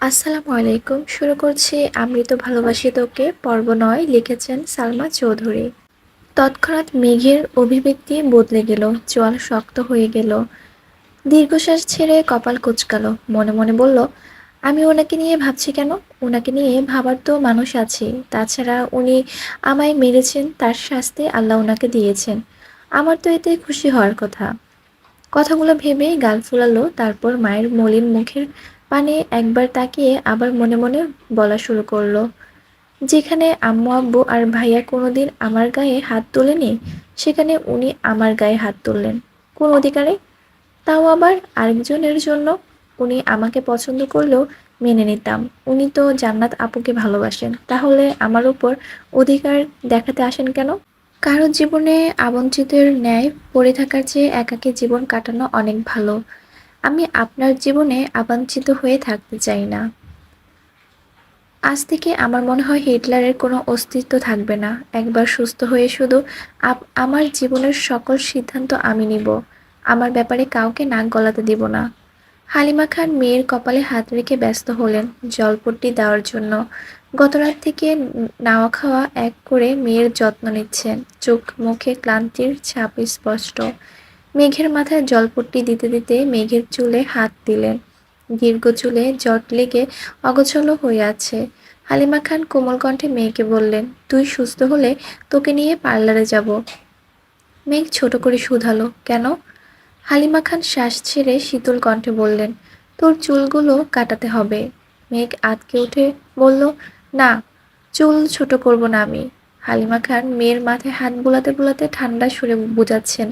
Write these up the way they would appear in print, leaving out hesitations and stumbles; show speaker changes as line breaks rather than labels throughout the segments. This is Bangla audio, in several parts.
আসসালামু আলাইকুম। শুরু করছি আমি তো ভালোবাসি তোকে পর্ব ৯ লিখেছেন সালমা চৌধুরী। তৎক্ষণাৎ মেঘের অভিব্যক্তি বদলে গেল, চোয়াল শক্ত হয়ে গেল, দীর্ঘশ্বাস ছেড়ে কপাল কুঁচকালো, মনে মনে বলল, আমি ওনাকে নিয়ে ভাবছি কেন? ওনাকে নিয়ে ভাবার তো মানুষ আছে। তাছাড়া উনি আমায় মেরেছেন, তার শাস্তি আল্লাহ ওনাকে দিয়েছেন। আমার তো এতে খুশি হওয়ার কথা। কথাগুলো ভেবে গাল ফুলালো, তারপর মায়ের মলিন মুখের পানে একবার তাকিয়ে আবার মনে মনে বলা শুরু করলো, যেখানে আম্মু আব্বু আর ভাইয়া কোনোদিন আমার গায়ে হাত তোলেনি, সেখানে উনি আমার গায়ে হাত তুললেন কোন অধিকারে? তাও আবার আরেকজনের জন্য। উনি আমাকে পছন্দ করলেও মেনে নিতাম। উনি তো জান্নাত আপুকে ভালোবাসেন, তাহলে আমার উপর অধিকার দেখাতে আসেন কেন? কারো জীবনে আবঞ্চিতের ন্যায় পড়ে থাকার চেয়ে একাকী জীবন কাটানো অনেক ভালো। আমি আপনার জীবনে আবাঞ্ছিত হয়ে থাকতে চাই না। আজ থেকে আমার মনে হয় হিটলারের কোনো অস্তিত্ব থাকবে না। একবার সুস্থ হয়ে শুধু আমার জীবনের সকল সিদ্ধান্ত আমি নিব। আমার ব্যাপারে কাউকে নাক গলাতে দিব না। হালিমা খান মেয়ের কপালে হাত রেখে ব্যস্ত হলেন জলপট্টি দেওয়ার জন্য। গতরাত থেকে নাওয়া খাওয়া এক করে মেয়ের যত্ন নিচ্ছেন। চোখ মুখে ক্লান্তির ছাপ স্পষ্ট। মেঘের মাথায় জলপট্টি দিতে দিতে মেঘের চুলে হাত দিলেন। দীর্ঘ চুলে জট লেগে অগোছালো হয়ে আছে। হালিমা খান কোমল কণ্ঠে মেয়েকে বললেন, তুই সুস্থ হলে তোকে নিয়ে পার্লারে যাব। মেঘ ছোট করে শুধালো, কেন? হালিমা খান শ্বাস ছেড়ে শীতল কণ্ঠে বললেন, তোর চুলগুলো কাটাতে হবে। মেঘ আঁতকে উঠে বলল, না, চুল ছোট করব না আমি। হালিমা খান মেয়ের মাথায় হাত বুলাতে বুলাতে ঠান্ডা সুরে বুঝাচ্ছেন,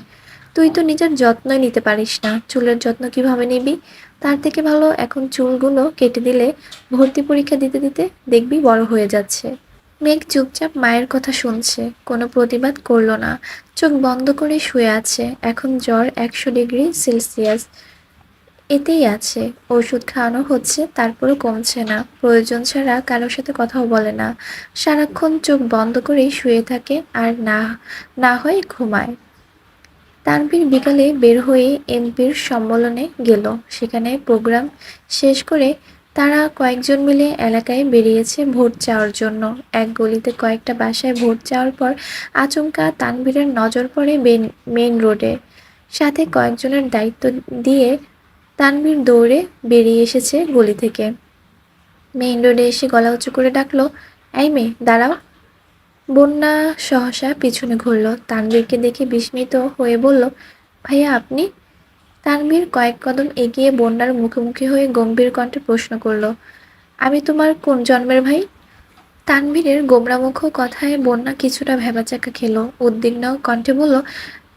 তুই তো নিজের যত্নই নিতে পারিস না, চুলের যত্ন কিভাবে নিবি? তার থেকে ভালো এখন চুলগুলো কেটে দিলে ভর্তি পরীক্ষা দিতে দিতে দেখবি বড় হয়ে যাচ্ছে। মেঘ চুপচাপ মায়ের কথা শুনছে, কোনো প্রতিবাদ করলো না। চোখ বন্ধ করে শুয়ে আছে। এখন জ্বর ১০০ ডিগ্রি সেলসিয়াস এতেই আছে। ওষুধ খাওয়ানো হচ্ছে, তারপরও কমছে না। প্রয়োজন ছাড়া কারোর সাথে কথাও বলে না। সারাক্ষণ চোখ বন্ধ করেই শুয়ে থাকে, আর না না হয় ঘুমায়। তানভীর বিকালে বের হয়ে এমপির সম্মেলনে গেল। সেখানে প্রোগ্রাম শেষ করে তারা কয়েকজন মিলে এলাকায় বেরিয়েছে ভোট চাওয়ার জন্য। এক গলিতে কয়েকটা বাসায় ভোট চাওয়ার পর আচমকা তানভীরের নজর পড়ে মেইন রোডে। সাথে কয়েকজনের দায়িত্ব দিয়ে তানভীর দৌড়ে বেরিয়ে এসেছে গলি থেকে। মেইন রোডে এসে গলা উঁচু করে ডাকলো, এই মেয়ে, দাঁড়াও। বন্যা সহসা পিছনে ঘুরল। তানভীরকে দেখে বিস্মিত হয়ে বলল, ভাইয়া আপনি? তানভীর কয়েক কদম এগিয়ে বন্যার মুখোমুখি হয়ে গম্ভীর কণ্ঠে প্রশ্ন করল, আমি তোমার কোন জন্মের ভাই? তানভীরের গোমরামুখ কথায় বন্যা কিছুটা ভ্যাবাচ্যাকা খেল। উদ্বিগ্ন কণ্ঠে বলল,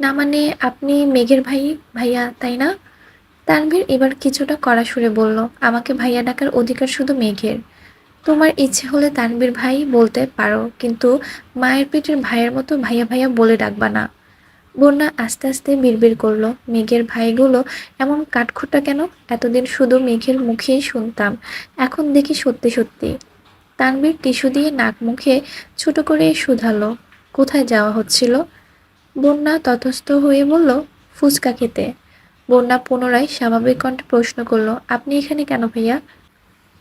না মানে আপনি মেঘের ভাই, ভাইয়া তাই না? তানভীর এবার কিছুটা কড়া সুরে বলল, আমাকে ভাইয়া ডাকার অধিকার শুধু মেঘের। তোমার ইচ্ছে হলে তানভীর ভাই বলতে পারো, কিন্তু মায়ের পেটের ভাইয়ের মতো ভাইয়া ভাইয়া বলে ডাকবা না। বন্যা আস্তে আস্তে বিড়বিড় করলো, মেঘের ভাইগুলো এমন কাঠখোট্টা কেন? এতদিন শুধু মেঘের মুখেই শুনতাম, এখন দেখি সত্যি সত্যি। তানভীর টিস্যু দিয়ে নাক মুখে ছোট করে শুধালো, কোথায় যাওয়া হচ্ছিল? বন্যা ততস্থ হয়ে বলল, ফুচকা খেতে। বন্যা পুনরায় স্বাভাবিক কণ্ঠে প্রশ্ন করলো, আপনি এখানে কেন ভাইয়া?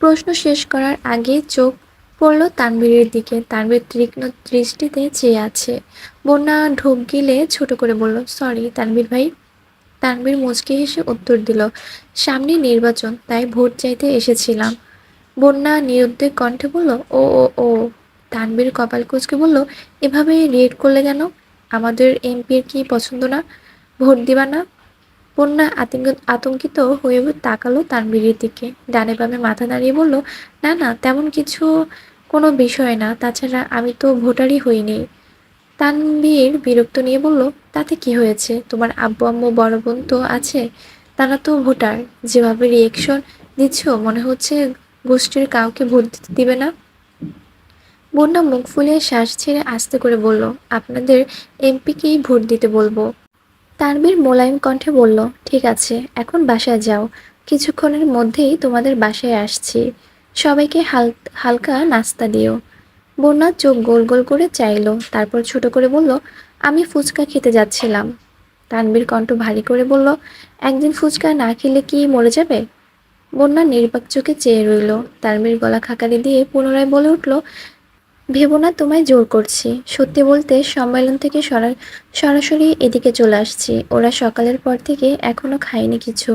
প্রশ্ন শেষ করার আগে চোখ পড়ল তানভীরের দিকে। তানভীর তীক্ষ্ণ দৃষ্টিতে চেয়ে আছে। বন্যা ঢোক গিলে ছোট করে বলল, সরি তানভীর ভাই। তানভীর মুচকি হেসে উত্তর দিল, সামনে নির্বাচন, তাই ভোট চাইতে এসেছিলাম। বন্যা নিরুদ্বেগ কণ্ঠে বলল, ও ও ও। তানভীর কপাল কুঁচকে বলল, এভাবে রিয়েক্ট করলে কেন? আমাদের এমপির কি পছন্দ না? ভোট দিবা না? বন্যা আতঙ্কিত হয়ে তাকালো তানভীরের দিকে। ডানে বামে মাথা নাড়িয়ে বলল, না না, তেমন কিছু, কোনো বিষয় না। তাছাড়া আমি তো ভোটারই হইনি। তানভীর বিরক্ত নিয়ে বলল, তাতে কি হয়েছে? তোমার আব্বু আম্মু বড় বোন তো আছে, তারা তো ভোটার। যেভাবে রিয়েকশন দিচ্ছ মনে হচ্ছে গোষ্ঠীর কাউকে ভোট দিতে দিবে না। বন্যা মুখ ফুলিয়ে শ্বাস ছেড়ে আস্তে করে বলল, আপনাদের এমপিকেই ভোট দিতে বলবো। তানভীর মোলায়েম কণ্ঠে বলল, ঠিক আছে, এখন বাসায় যাও। কিছুক্ষণের মধ্যেই তোমাদের বাসায় আসছি। সবাইকে হালকা নাস্তা দিও। বন্যা চোখ গোল গোল করে চাইল, তারপর ছোট করে বলল, আমি ফুচকা খেতে যাচ্ছিলাম। তানভীর কণ্ঠ ভারী করে বলল, একদিন ফুচকা না খেলে কি মরে যাবে? বন্যা নির্বাক চোখে চেয়ে রইল। তানভীর গলা খাকারি দিয়ে পুনরায় বলে উঠল, ভেবো না তোমায় জোর করছি। সত্যি বলতে সম্মেলন থেকে সরাসরি এদিকে চলে আসছি। ওরা সকালের পর থেকে এখনো খায়নি কিছু।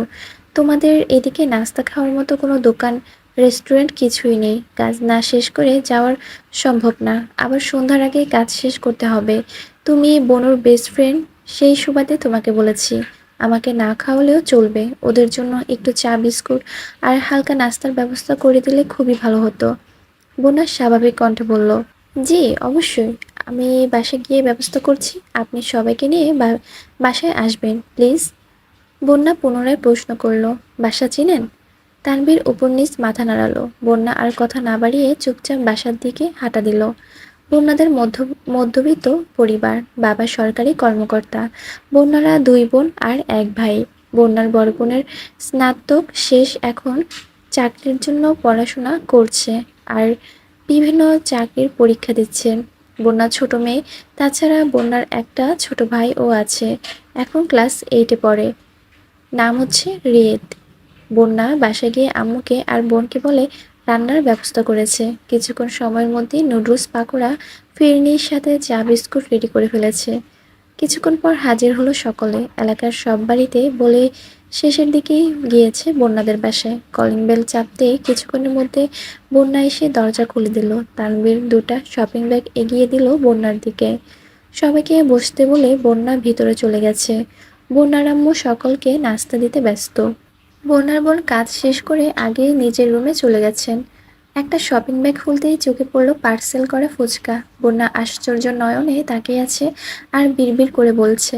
তোমাদের এদিকে নাস্তা খাওয়ার মতো কোনো দোকান, রেস্টুরেন্ট কিছুই নেই। কাজ না শেষ করে যাওয়ার সম্ভব না। আবার সন্ধ্যার আগে কাজ শেষ করতে হবে। তুমি বনুর বেস্ট ফ্রেন্ড, সেই সুবাদে তোমাকে বলেছি। আমাকে না খাওয়ালেও চলবে। ওদের জন্য একটু চা বিস্কুট আর হালকা নাস্তার ব্যবস্থা করে দিলে খুবই ভালো হতো। বোনাস স্বাভাবিক কণ্ঠে বলল, জি অবশ্যই। আমি বাসায় গিয়ে ব্যবস্থা করছি। আপনি সবাইকে নিয়ে বাসায় আসবেন প্লিজ। বন্যা পুনরায় প্রশ্ন করল, বাসা চিনেন? তানভীর উপর নিচ মাথা নাড়ালো। বন্যা আর কথা না বাড়িয়ে চুপচাপ বাসার দিকে হাঁটা দিল। বন্যাদের মধ্যবিত্ত পরিবার। বাবা সরকারি কর্মকর্তা। বন্যারা দুই বোন আর এক ভাই। বন্যার বড় বোনের স্নাতক শেষ, এখন চাকরির জন্য পড়াশোনা করছে আর বিভিন্ন চাকরির পরীক্ষা দিচ্ছে। বন্যার ছোট মেয়ে। তাছাড়া বন্যার একটা ছোট ভাইও আছে, এখন ক্লাস 8-এ পড়ে। নাম হচ্ছে রিয়েদ। বন্যা বাসায় গিয়ে আম্মুকে আর বোনকে বলে রান্নার ব্যবস্থা করেছে। কিছুক্ষণ সময়ের মধ্যেই নুডলস, পাকোড়া, ফিরনির সাথে চা বিস্কুট রেডি করে ফেলেছে। কিছুক্ষণ পর হাজির হলো সকলে। এলাকার সব বাড়িতে বলে শেষের দিকেই গিয়েছে বন্যাদের বাসায়। কলিং বেল চাপতেই কিছুক্ষণের মধ্যে বন্যা এসে দরজা খুলে দিল। তানভীর দুটা শপিং ব্যাগ এগিয়ে দিল বন্যার দিকে। সবাইকে বসতে বলে বন্যা ভিতরে চলে গেছে। বন্যার আম্মু সকলকে নাস্তা দিতে ব্যস্ত। বন্যার বোন কাজ শেষ করে আগেই নিজের রুমে চলে গেছেন। একটা শপিং ব্যাগ খুলতেই চোখে পড়ল পার্সেল করা ফুচকা। বন্যা আশ্চর্য নয়নে তাকিয়ে আছে আর বিড়বিড় করে বলছে,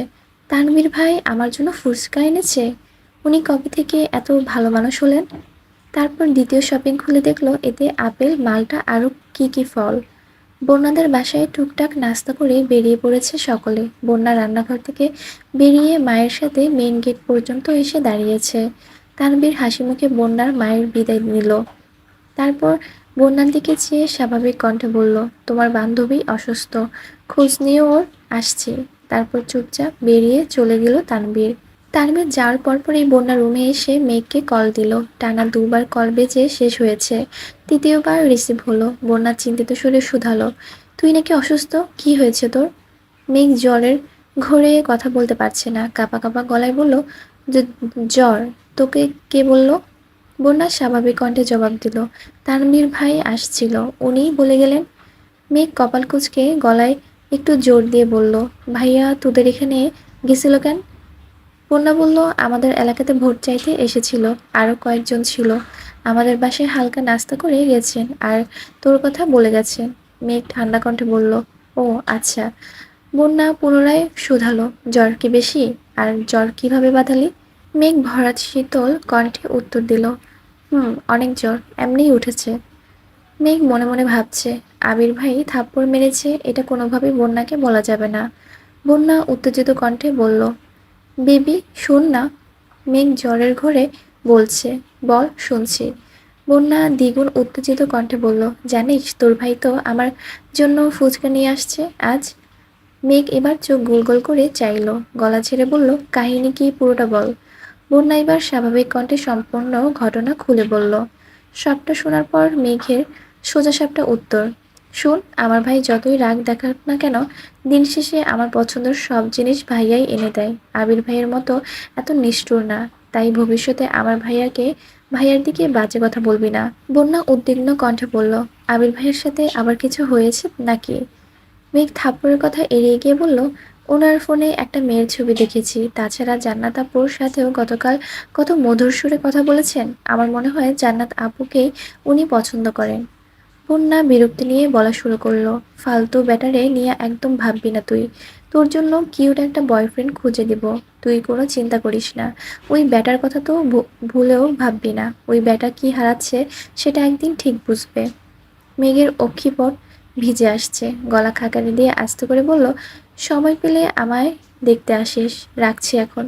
তানভীর ভাই আমার জন্য ফুচকা এনেছে। উনি কবে থেকে এত ভালো মানুষ হলেন? তারপর দ্বিতীয় শপিং খুলে দেখলো এতে আপেল, মালটা আরও কি কি ফল। বন্যাদের বাসায় টুকটাক নাস্তা করে বেরিয়ে পড়েছে সকলে। বন্যা রান্নাঘর থেকে বেরিয়ে মায়ের সাথে মেইন গেট পর্যন্ত এসে দাঁড়িয়েছে। তানভীর হাসিমুখে বন্যার মায়ের বিদায় নিল। তারপর বন্যার দিকে চেয়ে স্বাভাবিক কণ্ঠে বলল, তোমার বান্ধবী অসুস্থ, খোঁজ নিয়ে ওর আসছি। তারপর চুপচাপ বেরিয়ে চলে গেল তানভীর। তানভীর যাওয়ার পরপরই বন্যা রুমে এসে মেঘকে কল দিল। টানা দুবার কল বেজে শেষ হয়েছে। তৃতীয়বার রিসিভ হলো। বন্যা চিন্তিত সুরে শুধালো, তুই নাকি অসুস্থ, কি হয়েছে তোর? মেঘ জ্বরের ঘোরে কথা বলতে পারছে না, কাঁপা কাঁপা গলায় বলল, জ্বর। তোকে কে বলল? বন্যা স্বাভাবিক কণ্ঠে জবাব দিল, তানভীর ভাই আসছিল, উনিই বলে গেলেন। মেঘ কপাল কুঁচকে গলায় একটু জোর দিয়ে বলল, ভাইয়া তোদের এখানে গেছিল কেন? বন্যা বলল, আমাদের এলাকাতে ভোট চাইতে এসেছিল, আরও কয়েকজন ছিল। আমাদের বাসায় হালকা নাস্তা করে গেছেন আর তোর কথা বলে গেছেন। মেঘ ঠান্ডা কণ্ঠে বলল, ও আচ্ছা। বন্যা পুনরায় শুধালো, জ্বর কি বেশি? আর জ্বর কিভাবে বাঁধালি? মেঘ ভরাট শীতল কণ্ঠে উত্তর দিল, অনেক জ্বর, এমনিই উঠেছে। মেঘ মনে মনে ভাবছে, আবির ভাই থাপ্পড় মেরেছে, এটা কোনোভাবেই বন্যাকে বলা যাবে না। বন্যা উত্তেজিত কণ্ঠে বলল, বেবি শোন না। মেঘ জ্বরের ঘোরে বলছে, বল শুনছি। বন্যা দ্বিগুণ উত্তেজিত কণ্ঠে বলল, জানিস তোর ভাই তো আমার জন্য ফুচকা নিয়ে আসছে আজ। মেঘ এবার চোখ গোল গোল করে চাইল, গলা ছেড়ে বলল, কাহিনী কি পুরোটা বল। বন্যা এবার স্বাভাবিক কণ্ঠে সম্পূর্ণ ঘটনা খুলে বলল। সবটা শোনার পর মেঘের সোজাসাপটা উত্তর, শোন, আমার ভাই যতই রাগ দেখাক না কেন, দিন শেষে আমার পছন্দের সব জিনিস ভাইয়াই এনে দেয়। আবির ভাইয়ের মতো এত নিষ্ঠুর না। তাই ভবিষ্যতে আমার ভাইয়ার দিকে বাজে কথা বলবি না। বন্যা উদ্বিগ্ন কণ্ঠে বলল, আবির ভাইয়ের সাথে আবার কিছু হয়েছে নাকি? মেঘ থাপ্পড়ের কথা এড়িয়ে গিয়ে বলল, ওনার ফোনে একটা মেয়ের ছবি দেখেছি। তাছাড়া জান্নাত আপুর সাথেও গতকাল কত মধুর সুরে কথা বলেছেন। আমার মনে হয় জান্নাত আপুকেই উনি পছন্দ করেন। বন্যা বিরক্তি নিয়ে বলা শুরু করলো, ফালতু ব্যাটারে নিয়ে একদম ভাববি না তুই। তোর জন্য কিউট একটা বয়ফ্রেন্ড খুঁজে দিব। তুই কোনো চিন্তা করিস না। ওই ব্যাটার কথা তো ভুলেও ভাববি না। ওই ব্যাটা কি হারাচ্ছে সেটা একদিন ঠিক বুঝবে। মেঘের অক্ষিপট ভিজে আসছে। গলা খাকারি দিয়ে আস্তে করে বলল, সময় পেলে আমায় দেখতে আসিস, রাখছি এখন।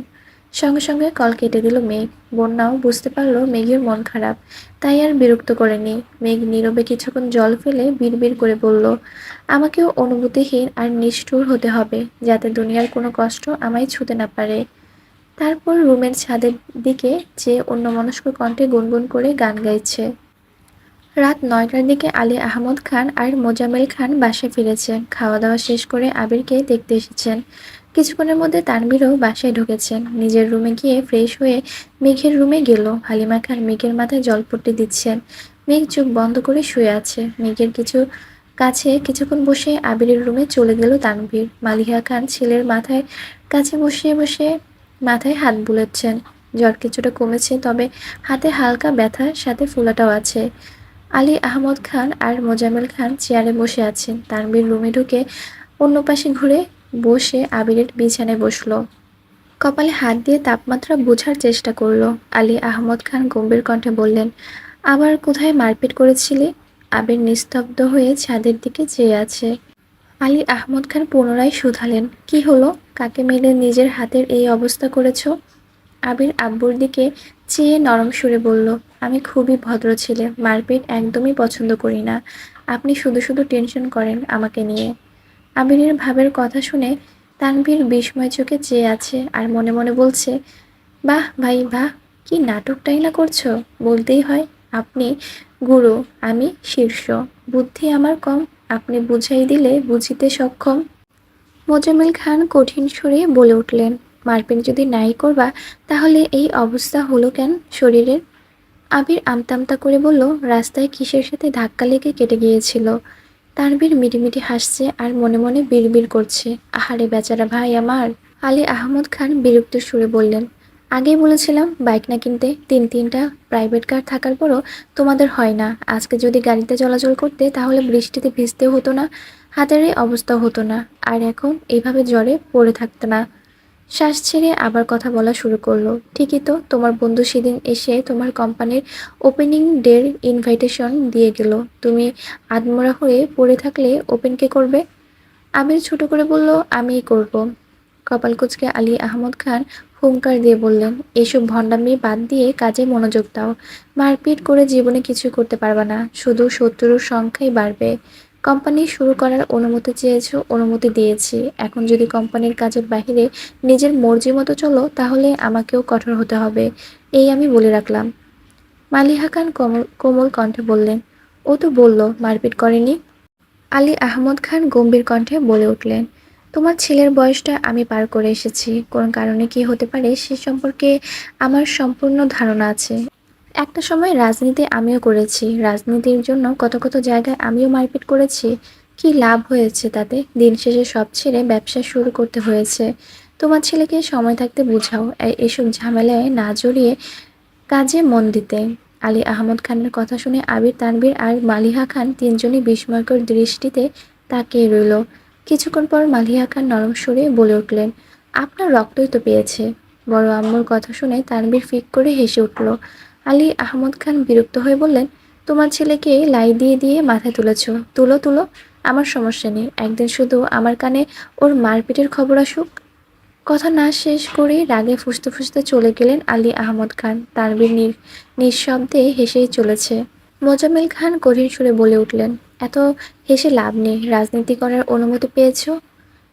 সঙ্গে সঙ্গে কল কেটে দিল মেঘ। বন্যাও বুঝতে পারলো মেঘের মন খারাপ, তাই আর বিরক্ত করেনি। মেঘ নীরবে কিছুক্ষণ জল ফেলে বিড়বিড় করে বলল, আমাকেও অনুভূতিহীন আর নিষ্ঠুর হতে হবে, যাতে দুনিয়ার কোনো কষ্ট আমায় ছুঁতে না পারে। তারপর রুমের ছাদের দিকে চেয়ে অন্যমনস্ক কণ্ঠে গুনগুন করে গান গাইছে। রাত ৯টার দিকে আলী আহমদ খান আর মোজাম্মেল খান বাসায় ফিরেছেন। খাওয়া দাওয়া শেষ করে আবিরকে দেখতে এসেছেন। কিছুক্ষণের মধ্যে তানভীরও বাসায় ঢুকেছেন। নিজের রুমে গিয়ে ফ্রেশ হয়ে মেঘের রুমে গেল। হালিমা খান মেঘের মাথায় জলপট্টি দিচ্ছেন। মেঘ চোখ বন্ধ করে শুয়ে আছে। মেঘের কাছে কিছুক্ষণ বসে আবিরের রুমে চলে গেল তানভীর। মালিহা খান ছেলের মাথায় কাছে বসে বসে মাথায় হাত বুলাচ্ছেন। জ্বর কিছুটা কমেছে, তবে হাতে হালকা ব্যথার সাথে ফোলাটাও আছে। আলী আহমদ খান আর মোজাম্মেল খান চেয়ারে বসে আছেন। তানভীর রুমে ঢুকে অন্য পাশে ঘুরে বসে আবিরের বিছানায় বসলো। কপালে হাত দিয়ে তাপমাত্রা বোঝার চেষ্টা করলো। আলী আহমদ খান গম্ভীর কণ্ঠে বললেন, আবার কোথায় মারপিট করেছিলি? আবির নিস্তব্ধ হয়ে ছাদের দিকে চেয়ে আছে। আলী আহমদ খান পুনরায় শুধালেন, কি হলো? কাকে মেরে নিজের হাতের এই অবস্থা করেছো? আবির আব্বুর দিকে চেয়ে নরম সুরে বলল, আমি খুবই ভদ্র ছেলে, মারপিট একদমই পছন্দ করি না। আপনি শুধু শুধু টেনশন করেন আমাকে নিয়ে। আবিরের ভাবের কথা শুনে তানভীর বিস্ময় চোখে চেয়ে আছে আর মনে মনে বলছে, বাহ ভাই বাহ, কি নাটকটাই না করছো। বলতেই হয়, আপনি গুরু, আমি শীর্ষ। বুদ্ধি আমার কম, আপনি বুঝাই দিলে বুঝিতে সক্ষম। মোজাম্মেল খান কঠিন সুরে বলে উঠলেন, মারপিট যদি নাই করবা তাহলে এই অবস্থা হলো কেন শরীরের? আবির আমতা আমতা করে বলল, রাস্তায় কিসের সাথে ধাক্কা লেগে কেটে গিয়েছিল। তানভীর মিটিমিটি হাসছে আর মনে মনে বিড়বিড় করছে, আহারে বেচারা ভাই আমার। আলী আহমদ খান বিরক্ত সুরে বললেন, আগেই বলেছিলাম বাইক না কিনতে, তিনটা প্রাইভেট কার থাকার পরও তোমাদের হয় না। আজকে যদি গাড়িতে চলাচল করতে তাহলে বৃষ্টিতে ভিজতে হতো না, হাতের এই অবস্থা হতো না, আর এখন এইভাবে জ্বরে পড়ে থাকতো না। শ্বাস ছেড়ে আবার কথা বলা শুরু করলো, ঠিকই তো, তোমার বন্ধু সেদিন এসে তোমার কোম্পানির ওপেনিং ডের ইনভাইটেশন দিয়ে গেল। তুমি আদমরা হয়ে পড়ে থাকলে ওপেন কে করবে? আবির ছোট করে বলল, আমিই করব। কপাল কুঁচকে আলী আহমদ খান হুংকার দিয়ে বললেন, এসব ভণ্ডামি বাদ দিয়ে কাজে মনোযোগ দাও। মারপিট করে জীবনে কিছু করতে পারবে না, শুধু শত্রুর সংখ্যাই বাড়বে। কোম্পানি শুরু করার অনুমতি চেয়েছো, অনুমতি দিয়েছি। এখন যদি কোম্পানির কাজের বাইরে নিজের মর্জি মতো চলো তাহলে আমাকেও কঠোর হতে হবে, এই আমি বলে রাখলাম। মালিহা খান কোমল কোমল কণ্ঠে বললেন, ও তো বলল মারপিট করেনি। আলী আহমদ খান গম্ভীর কণ্ঠে বলে উঠলেন, তোমার ছেলের বয়সটা আমি পার করে এসেছি। কোন কারণে কি হতে পারে সে সম্পর্কে আমার সম্পূর্ণ ধারণা আছে। একটা সময় রাজনীতি আমিও করেছি, রাজনীতির জন্য কত কত জায়গায় আমিও মারপিট করেছি। কি লাভ হয়েছে তাতে? দিন শেষে সব ছেড়ে ব্যবসা শুরু করতে হয়েছে। তোমার ছেলেকে সময় থাকতে বুঝাও, এসব ঝামেলায় না জড়িয়ে কাজে মন দিতে। আলী আহমদ খানের কথা শুনে আবির, তানভীর আর মালিহা খান তিনজনই বিস্ময়কর দৃষ্টিতে তাকিয়ে রইল। কিছুক্ষণ পর মালিহা খান নরম সুরে বলে উঠলেন, আপনার রক্তই তো পেয়েছে। বড় আম্মুর কথা শুনে তানভীর ফিক করে হেসে উঠল। আলী আহমদ খান বিরক্ত হয়ে বললেন, তোমার ছেলেকে লাই দিয়ে দিয়ে মাথায় তুলেছ, তুলো তুলো, আমার সমস্যা নেই, একদিন শুধু আমার কানে ওর মারপিটের খবর আসুক। কথা না শেষ করেই রাগে ফুঁসতে ফুঁসতে চলে গেলেন আলী আহমদ খান। তানভীর নিঃশব্দে হেসেই চলেছে। মোজাম্মেল খান কঠিন সুরে বলে উঠলেন, এত হেসে লাভ নেই, রাজনীতি করার অনুমতি পেয়েছো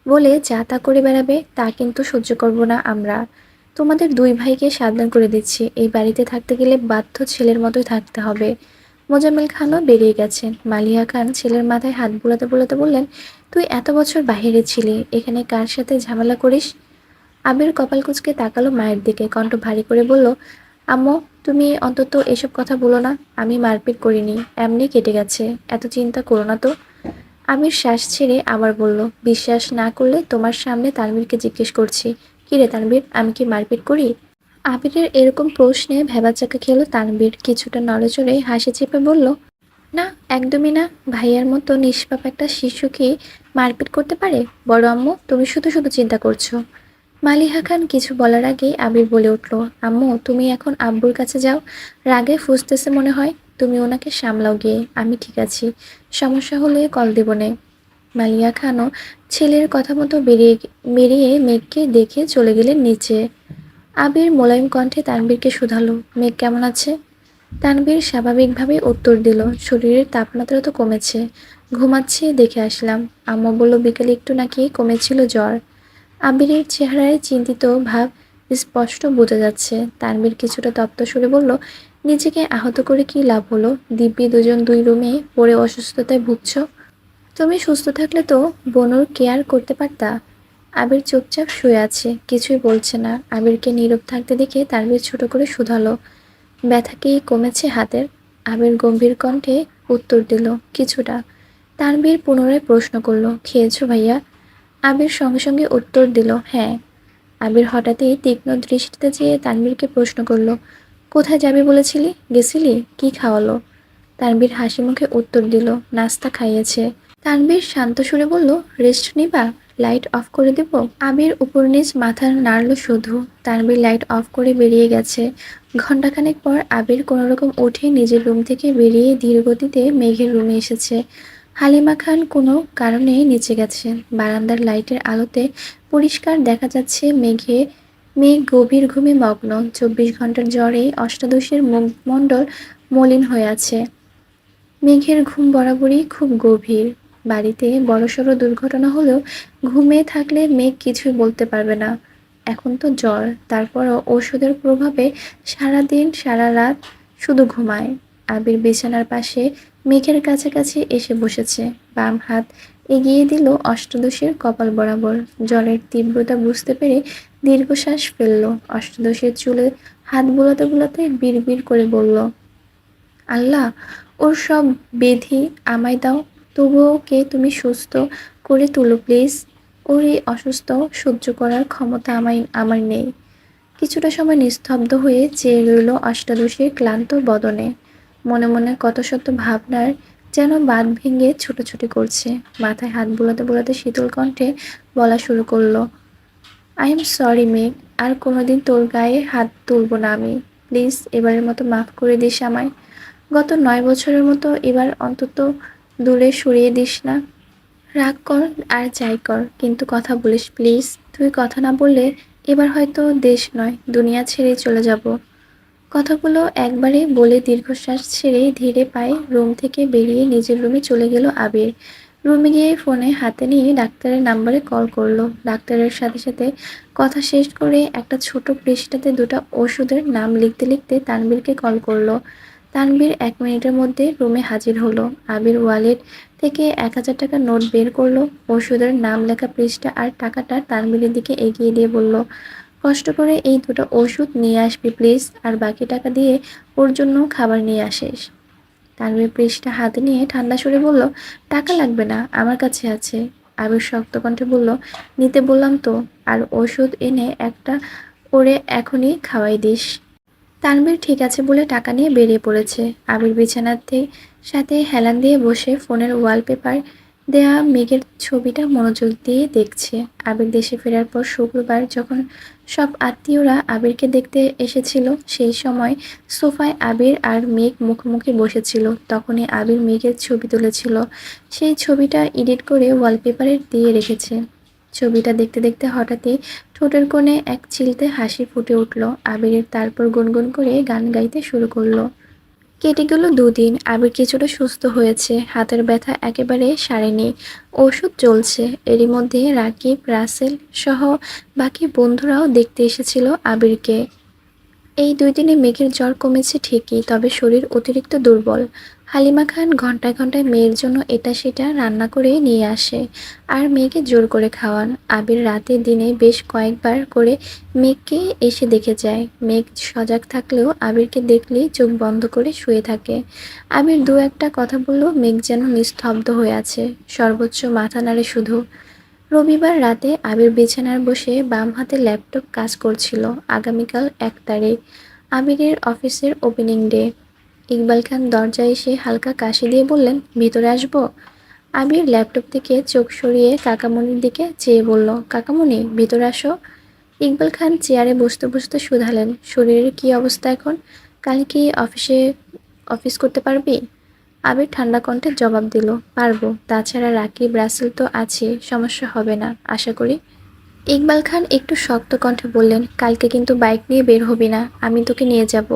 বলে যা তা করে বেড়াবে তা কিন্তু সহ্য করব না আমরা। তোমাদের দুই ভাইকে সাবধান করে দিচ্ছি, এই বাড়িতে থাকতে গেলে বাধ্য ছেলের মতোই থাকতে হবে। মোজাম্মেল খানও বেরিয়ে গেছেন। মালিহা খান ছেলের মাথায় হাত বুলাতে বুলাতে বললেন, তুই এত বছর বাইরে ছিলি, এখানে কার সাথে ঝামেলা করিস? আবির কপাল কুঁচকে তাকালো মায়ের দিকে, কণ্ঠ ভারী করে বলল, আম্মু, তুমি অন্তত এসব কথা বলো না। আমি মারপিট করিনি, এমনি কেটে গেছে, এত চিন্তা করো না তো। আমির শ্বাস ছেড়ে আবার বলল, বিশ্বাস না করলে তোমার সামনে তানভীরকে জিজ্ঞেস করছি, কি রে তানভীর, আমি কি মারপিট করি? আবিরের এরকম প্রশ্নে ভ্যাবাচ্যাকা খেলো তানভীর। কিছুটা নড়েচড়ে হাসি চেপে বলল, না, একদমই না। ভাইয়ার মতো নিষ্পাপ একটা শিশু কি মারপিট করতে পারে? বড় আম্মু, তুমি শুধু শুধু চিন্তা করছো। মালিহা খান কিছু বলার আগেই আবির বলে উঠল, আম্মু, তুমি এখন আব্বুর কাছে যাও, রাগে ফুঁসতেছে মনে হয়, তুমি ওনাকে সামলাও গিয়ে, আমি ঠিক আছি, সমস্যা হলে কল দেবনে। মালিয়া খানও ছেলের কথা মতো বেরিয়ে মেঘকে দেখে চলে গেলেন নিচে। আবির মোলায়েম কণ্ঠে তানভীরকে শুধালো, মেঘ কেমন আছে? তানভীর স্বাভাবিকভাবেই উত্তর দিল, শরীরের তাপমাত্রা তো কমেছে, ঘুমাচ্ছে, দেখে আসলাম। আম্মু বলল বিকেলে একটু নাকি কমেছিল জ্বর। আবিরের চেহারায় চিন্তিত ভাব স্পষ্ট বোঝা যাচ্ছে। তানভীর কিছুটা তপ্ত সুরে বলল, নিজেকে আহত করে কি লাভ হলো? দিব্যি দুজন দুই রুমে পড়ে অসুস্থতায় ভুগছ। তুমি সুস্থ থাকলে তো বনুর কেয়ার করতে পারতা। আবির চুপচাপ শুয়ে আছে, কিছুই বলছে না। আবিরকে নীরব থাকতে দেখে তানভীর ছোট করে শুধালো, ব্যথা কি কমেছে হাতের? আবির গম্ভীর কণ্ঠে উত্তর দিল, কিছুটা। তানভীর পুনরায় প্রশ্ন করলো, খেয়েছো ভাইয়া? আবির সঙ্গে সঙ্গে উত্তর দিল, হ্যাঁ। আবির হঠাৎই তীক্ষ্ণ দৃষ্টিতে চেয়ে তানভীরকে প্রশ্ন করলো, কোথায় যাবি বলেছিলি? গেছিলি? কি খাওয়ালো? তানভীর হাসি মুখে উত্তর দিল, নাস্তা খাইয়েছে। তানভীর শান্ত সুরে বলল, রেস্ট নিবা? লাইট অফ করে দেব? আবির উপর নিচ মাথা নাড়ল শুধু। তানভীর লাইট অফ করে বেরিয়ে গেছে। ঘণ্টাখানেক পর আবির কোনোরকম উঠে নিজের রুম থেকে বেরিয়ে ধীর গতিতে মেঘের রুমে এসেছে। হালিমা খান কোনো কারণে নিচে গেছে। বারান্দার লাইটের আলোতে পরিষ্কার দেখা যাচ্ছে মেঘ গভীর ঘুমে মগ্ন। 24 ঘন্টার জ্বরে অষ্টাদশীর মুখমণ্ডল মলিন হয়ে আছে। মেঘের ঘুম বরাবরই খুব গভীর। বাড়িতে বড়সড় দুর্ঘটনা হলেও ঘুমিয়ে থাকলে মেঘ কিছুই বলতে পারবে না। এখন তো জ্বর, তারপরও ওষুধের প্রভাবে সারাদিন সারা রাত শুধু ঘুমায়। আবির বিছানার পাশে মেঘের কাছাকাছি এসে বসেছে। বাম হাত এগিয়ে দিল অষ্টাদশীর কপাল বরাবর। জ্বরের তীব্রতা বুঝতে পেরে দীর্ঘশ্বাস ফেলল। অষ্টাদশীর চুলে হাত বুলাতে বুলাতে বিড়বিড় করে বলল, আল্লাহ, ওর সব ব্যাধি আমায় দাও, তবুও ওকে তুমি সুস্থ করে তুলো প্লিজ। ওর এই অসুস্থ সহ্য করার ক্ষমতা আমার নেই। কিছুটা সময় নিস্তব্ধ হয়ে চেয়ে রইল অষ্টাদশীর ক্লান্ত বদনে। মনে মনে কত শত ভাবনার যেন বাঁধ ভেঙে ছুটোছুটি করছে। মাথায় হাত বুলাতে বুলাতে শীতল কণ্ঠে বলা শুরু করলো, আই এম সরি মেঘ, আর কোনোদিন তোর গায়ে হাত তুলব না আমি। প্লিজ এবারের মতো মাফ করে দিস আমায়। গত 9 বছরের মতো এবার অন্তত দূরে সরিয়ে দিস না। রাগ কর আর যাই কর, কিন্তু কথা বলিস প্লিজ। তুই কথা না বললে এবার হয়তো দেশ নয় দুনিয়া ছেড়ে চলে যাব। কথাগুলো একবারে বলে দীর্ঘশ্বাস ছেড়ে ধীরে পায়ে রুম থেকে বেরিয়ে নিজের রুমে চলে গেল আবির। রুমে গিয়ে ফোনে হাতে নিয়ে ডাক্তারের নাম্বারে কল করলো। ডাক্তারের সাথে সাথে কথা শেষ করে একটা ছোট পৃষ্ঠাতে দুটো ওষুধের নাম লিখতে লিখতে তানভীরকে কল করলো। তানভীর 1 মিনিটের মধ্যে রুমে হাজির হলো। আবির ওয়ালেট থেকে 1000 টাকার নোট বের করলো। ওষুধের নাম লেখা পৃষ্ঠা আর টাকাটা তানভীরের দিকে এগিয়ে দিয়ে বলল, কষ্ট করে এই দুটো ওষুধ নিয়ে আসবি প্লিজ, আর বাকি টাকা দিয়ে ওর জন্য খাবার নিয়ে আসিস। তানভীর পৃষ্ঠা হাতে নিয়ে ঠান্ডা সুরে বলল, টাকা লাগবে না, আমার কাছে আছে। আবির শক্ত কণ্ঠে বলল, নিতে বললাম তো, আর ওষুধ এনে একটা ওরে এখনই খাওয়াই দিস। তানভীর ঠিক আছে বলে টাকা নিয়ে বেরিয়ে পড়েছে। আবির বিছানাতে সাথে হেলান দিয়ে বসে ফোনের ওয়ালপেপার দেয়া মেঘের ছবিটা মনোযোগ দিয়ে দেখছে। আবির দেশে ফেরার পর শুক্রবার যখন সব আত্মীয়রা আবিরকে দেখতে এসেছিল, সেই সময় সোফায় আবির আর মেঘ মুখোমুখি বসেছিল। তখনই আবির মেঘের ছবি তুলেছিল। সেই ছবিটা এডিট করে ওয়ালপেপারে দিয়ে রেখেছে। ছবিটা দেখতে দেখতে হঠাৎই ঠোঁটের কোণে এক চিলতে হাসি ফুটে উঠল আবিরের। তারপর গুনগুন করে গান গাইতে শুরু করলো। কেটে গেল 2 দিন। আবির কিছুটা সুস্থ হয়েছে, হাতের ব্যথা একেবারে সারেনি। ওষুধ চলছে। এরই মধ্যে রাকিব, রাসেল সহ বাকি বন্ধুরাও দেখতে এসেছিল আবিরকে। এই 2 দিনে মেঘের জ্বর কমেছে ঠিকই, তবে শরীর অতিরিক্ত দুর্বল। হালিমা খান ঘন্টায় ঘন্টায় মেয়ের জন্য এটা সেটা রান্না করে নিয়ে আসে আর মেয়েকে জোর করে খাওয়ান। আবির রাতে দিনে বেশ কয়েকবার করে মেঘকে এসে দেখে যায়। মেঘ সজাগ থাকলেও আবিরকে দেখলেই চোখ বন্ধ করে শুয়ে থাকে। আবির দু একটা কথা বললেও মেঘ যেন নিস্তব্ধ হয়ে আছে, সর্বোচ্চ মাথা নাড়ে শুধু। রবিবার রাতে আবির বিছানায় বসে বাম হাতে ল্যাপটপ কাজ করছিল। আগামীকাল 1 তারিখ, আবিরের অফিসের ওপেনিং ডে। ইকবাল খান দরজায় এসে হালকা কাশি দিয়ে বললেন, ভিতরে আসবো? আবির ল্যাপটপ থেকে চোখ সরিয়ে কাকামণির দিকে চেয়ে বলল, কাকামণি ভিতরে আসো। ইকবাল খান চেয়ারে বসতে বসতে শুধালেন, শরীরের কি অবস্থা এখন? কাল কি অফিস করতে পারবি? আবির ঠান্ডা কণ্ঠে জবাব দিল, পারবো। তাছাড়া রাকিব, রাসেল তো আছে, সমস্যা হবে না আশা করি। ইকবাল খান একটু শক্ত কণ্ঠে বললেন, কালকে কিন্তু বাইক নিয়ে বের হবি না, আমি তোকে নিয়ে যাব।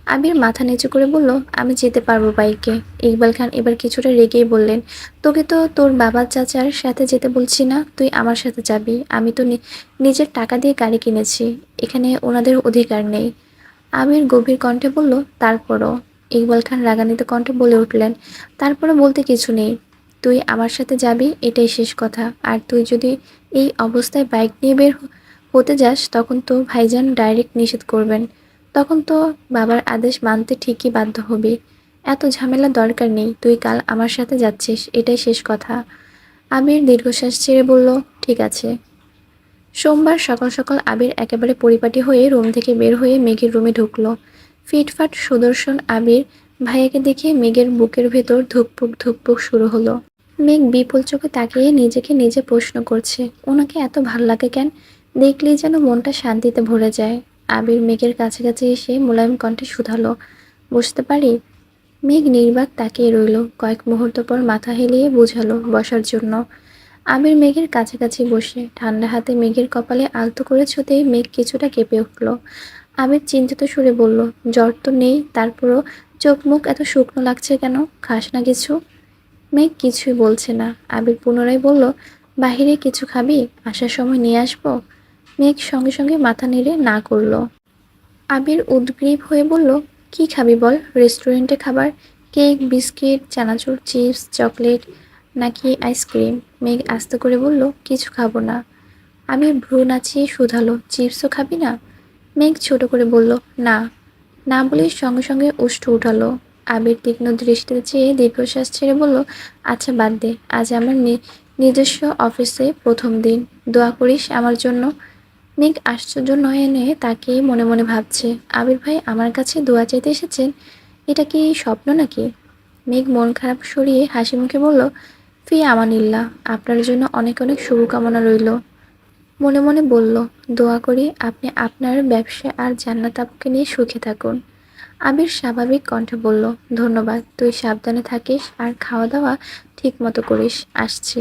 আবির মাথা নিচু করে বলল, আমি যেতে পারবো বাইকে। ইকবাল খান এবার কিছুটা রেগেই বললেন, তোকে তো তোর বাবা চাচার সাথে যেতে বলছি না, তুই আমার সাথে যাবি। আমি তো নিজের টাকা দিয়ে গাড়ি কিনেছি, এখানে ওনাদের অধিকার নেই। আবির গভীর কণ্ঠে বলল, তারপরও। ইকবাল খান রাগান্বিত কণ্ঠে বলে উঠলেন, তারপরে বলতে কিছু নেই। তুই আমার সাথে যাবি, এটাই শেষ কথা। আর তুই যদি এই অবস্থায় বাইক নিয়ে বের হতে যাস, তখন তো ভাইজান ডাইরেক্ট নিষেধ করবেন। তখন তো বাবার আদেশ মানতে ঠিকই বাধ্য হবি। এত ঝামেলা দরকার নেই, তুই কাল আমার সাথে যাচ্ছিস, এটাই শেষ কথা। আবির দীর্ঘশ্বাস ছেড়ে বলল, ঠিক আছে। সোমবার সকাল সকাল আবির একেবারে পরিপাটি হয়ে রুম থেকে বের হয়ে মেঘের রুমে ঢুকলো। ফিটফাট সুদর্শন আবির ভাইয়াকে দেখে মেঘের বুকের ভেতর ধুকপুক ধুকপুক শুরু হলো। মেঘ বিপুল চোখে তাকিয়ে নিজেকে নিজে প্রশ্ন করছে, ওনাকে এত ভাল লাগে কেন? দেখলেই যেন মনটা শান্তিতে ভরে যায়। আবির মেঘের কাছাকাছি এসে মোলায়েম কণ্ঠে শুধালো, বসতে পারি? মেঘ নির্বাক তাকিয়ে রইল। কয়েক মুহূর্ত পর মাথা হেলিয়ে বোঝালো বসার জন্য। আবির মেঘের কাছাকাছি বসে ঠান্ডা হাতে মেঘের কপালে আলতো করে ছুঁতেই মেঘ কিছুটা কেঁপে উঠল। আবির চিন্তিত সুরে বলল, জ্বর তো নেই, তারপরও চোখ মুখ এত শুকনো লাগছে কেন? খাস না কিছু? মেঘ কিছুই বলছে না। আবির পুনরায় বলল, বাহিরে কিছু খাবি? আসার সময় নিয়ে আসবো? মেঘ সঙ্গে সঙ্গে মাথা নেড়ে না করল। আবির উদ্গ্রীব হয়ে বলল, কি খাবি বল? রেস্টুরেন্টে খাবার? কেক, বিস্কিট, চানাচুর, চিপস, চকলেট নাকি আইসক্রিম? মেঘ আস্তে করে বলল, কিছু খাবো না। আবির ভ্রু নাচিয়ে শুধালো, চিপসও খাবি না? মেঘ ছোট করে বলল, না। না বলেই সঙ্গে সঙ্গে ওষ্ঠ উঠালো। আবির তীক্ষ্ণ দৃষ্টিতে চেয়ে দীর্ঘশ্বাস ছেড়ে বলল, আচ্ছা বাদ দে, আজ আমার নিজস্ব অফিসে প্রথম দিন, দোয়া করিস আমার জন্য। মেঘ আশ্চর্য নয়নে তাকিয়ে মনে মনে ভাবছে, আবির ভাই আমার কাছে দোয়া চাইতে এসেছেন? এটা কি স্বপ্ন নাকি? মেঘ মন খারাপ সরিয়ে হাসি মুখে বলল, ফি আমানিল্লাহ, আপনার জন্য অনেক অনেক শুভকামনা রইল। মনে মনে বলল, দোয়া করি আপনি আপনার ব্যবসা আর জান্নাত আপুকে নিয়ে সুখে থাকুন। আবির স্বাভাবিক কণ্ঠে বলল, ধন্যবাদ, তুই সাবধানে থাকিস আর খাওয়া দাওয়া ঠিক মতো করিস, আসছি।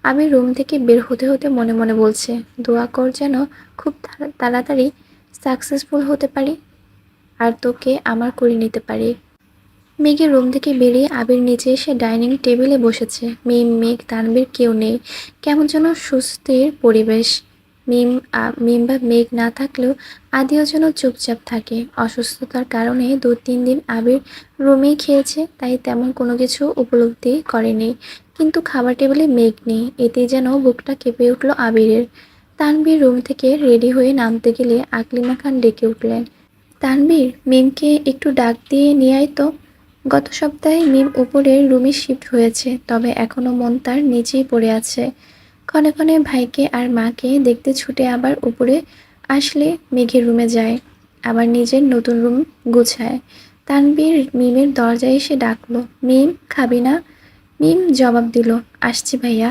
আবির রুম থেকে বের হতে হতে মনে মনে বলছে, দোয়া কর যেন খুব তাড়াতাড়ি সাকসেসফুল হতে পারি আর তোকে আমার করে নিতে পারি। মেঘের রুম থেকে বেরিয়ে আবির নিচে এসে ডাইনিং টেবিলে বসেছে। মিম, মেঘ, তানভীর কেউ নেই। কেমন যেন সুস্থির পরিবেশ। মিম বা মেঘ না থাকলেও আদিও যেন চুপচাপ থাকে। অসুস্থতার কারণে 2-3 দিন আবির রুমেই খেয়েছে, তাই তেমন কোনো কিছু উপলব্ধি করেনি। কিন্তু খাবার টেবিলে মেঘ নেই, এতেই যেন বুকটা কেঁপে উঠল আবিরের। তানভীর রুম থেকে রেডি হয়ে নামতে গেলে আকলিমা খান ডেকে উঠলেন, তানভীর, মিমকে একটু ডাক দিয়ে নিয়ে আয় তো। গত সপ্তাহে মিম উপরের রুমে শিফট হয়েছে, তবে এখনো মন তার নিচেই পড়ে আছে। ক্ষণে ক্ষণে ভাইকে আর মাকে দেখতে ছুটে আবার উপরে আসলে মেঘের রুমে যায়, আবার নিজের নতুন রুম গুছায়। তানভীর মিমের দরজায় এসে ডাকলো, মিম খাবি না? মিম জবাব দিল, আসছি ভাইয়া।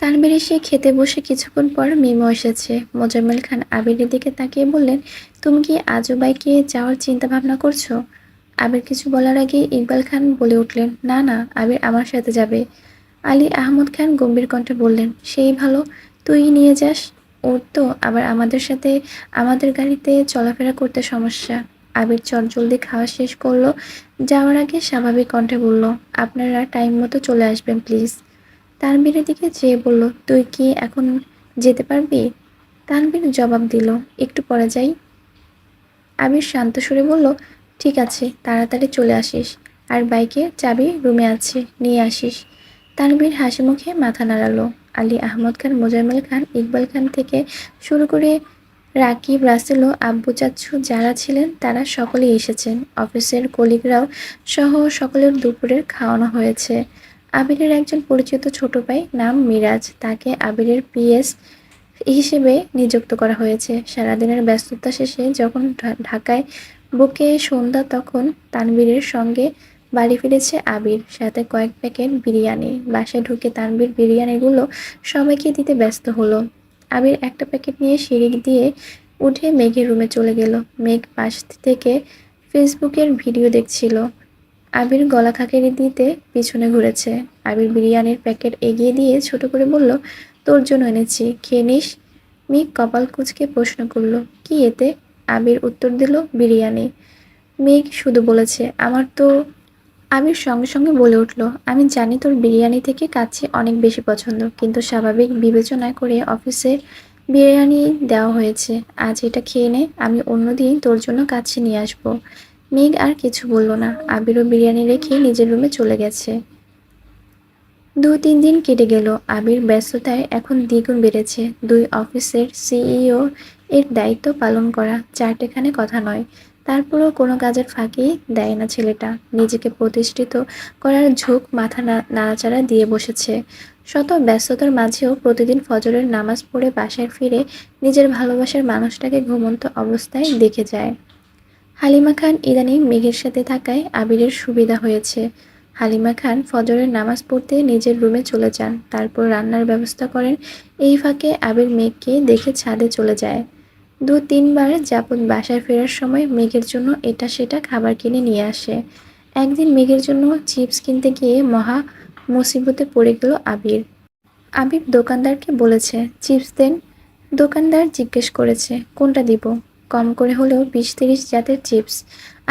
তানভীর এসে খেতে বসে কিছুক্ষণ পর মিমও এসেছে। মোজাম্মেল খান আবিরের দিকে তাকিয়ে বললেন, তুমি কি আজও বাইকে যাওয়ার চিন্তা ভাবনা করছো? আবির কিছু বলার আগে ইকবাল খান বলে উঠলেন, না না, আবির আমার সাথে যাবে। আলী আহমদ খান গম্ভীর কণ্ঠে বললেন, সেই ভালো, তুই নিয়ে যাস। ওর তো আবার আমাদের সাথে আমাদের গাড়িতে চলাফেরা করতে সমস্যা। আবির চটজলদি খাওয়া শেষ করলো। যাওয়ার আগে স্বাভাবিক কণ্ঠে বলল, আপনারা টাইম মতো চলে আসবেন প্লিজ। তানভীরের দিকে চেয়ে বলল, তুই কি এখন যেতে পারবি? তানভীর জবাব দিল, একটু পরে যাই। আবির শান্ত সুরে বলল, ঠিক আছে, তাড়াতাড়ি চলে আসিস। আর বাইকের চাবি রুমে আছে, নিয়ে আসিস। তানভীর হাসি মুখে মাথা নাড়ালো। আলী আহমদ খান, মোজাম্মেল খান, ইকবাল খান থেকে শুরু করে রাকিব, রাসেল ও আব্বু চাচ্ছু যারা ছিলেন তারা সকলেই এসেছেন। অফিসের কলিগরাও সহ সকলের দুপুরের খাওয়ানো হয়েছে। আবিরের একজন পরিচিত ছোট ভাই, নাম মিরাজ, তাকে আবিরের পিএস হিসেবে নিযুক্ত করা হয়েছে। সারাদিনের ব্যস্ততা শেষে যখন ঢাকায় বুকে সন্ধ্যা, তখন তানভীরের সঙ্গে বাড়ি ফিরেছে আবির, সাথে কয়েক প্যাকেট বিরিয়ানি। বাসায় ঢুকে তানভীর বিরিয়ানিগুলো সবাইকে দিতে ব্যস্ত হলো। আবির একটা প্যাকেট নিয়ে সিঁড়ি দিয়ে উঠে মেঘের রুমে চলে গেল। মেঘ পাশ থেকে ফেসবুকের ভিডিও দেখছিল। আবির গলা খাকারি দিতে পিছনে ঘুরেছে। আবির বিরিয়ানির প্যাকেট এগিয়ে দিয়ে ছোট করে বলল, তোর জন্য এনেছি, খেয়ে নিস। মেঘ কপাল কুঁচকে প্রশ্ন করল, কি এতে? আবির উত্তর দিল, বিরিয়ানি। মেঘ শুধু বলেছে, আমার তো। আবির সঙ্গে সঙ্গে বলে উঠল, আমি জানি তোর বিরিয়ানি থেকে কাচ্চি অনেক বেশি পছন্দ, কিন্তু স্বাভাবিক বিবেচনা করে অফিসে বিরিয়ানি দেওয়া হয়েছে। আজ এটা খেয়ে নে, আমি অন্যদিন তোর জন্য কাচ্চি নিয়ে আসবো। মেঘ আর কিছু বলল না। আবিরও বিরিয়ানি রেখে নিজের রুমে চলে গেছে। ২-৩ দিন কেটে গেল। আবির ব্যস্ততায় এখন দ্বিগুণ বেড়েছে। ২ অফিসের সিইও এর দায়িত্ব পালন করা চারটেখানি কথা নয়। তারপরও কোনো কাজের ফাঁকি দেয় না ছেলেটা। নিজেকে প্রতিষ্ঠিত করার ঝোঁক মাথা নাড়াচাড়া দিয়ে বসেছে। শত ব্যস্ততার মাঝেও প্রতিদিন ফজরের নামাজ পড়ে বাসায় ফিরে নিজের ভালোবাসার মানুষটাকে ঘুমন্ত অবস্থায় দেখে যায়। হালিমা খান ইদানীং মেঘের সাথে থাকায় আবিরের সুবিধা হয়েছে। হালিমা খান ফজরের নামাজ পড়তে নিজের রুমে চলে যান, তারপর রান্নার ব্যবস্থা করেন। এই ফাঁকে আবির মেঘকে দেখে ছাদে চলে যায়। ২-৩ বার যাবৎ বাসায় ফেরার সময় মেঘের জন্য এটা সেটা খাবার কিনে নিয়ে আসে। একদিন মেঘের জন্য চিপস কিনতে গিয়ে মহা মুসিবতে পড়ে গেল আবির। আবির দোকানদারকে বলেছে, চিপস দেন। দোকানদার জিজ্ঞেস করেছে, কোনটা দিব? কম করে হলেও ২০-৩০ জাতের চিপস।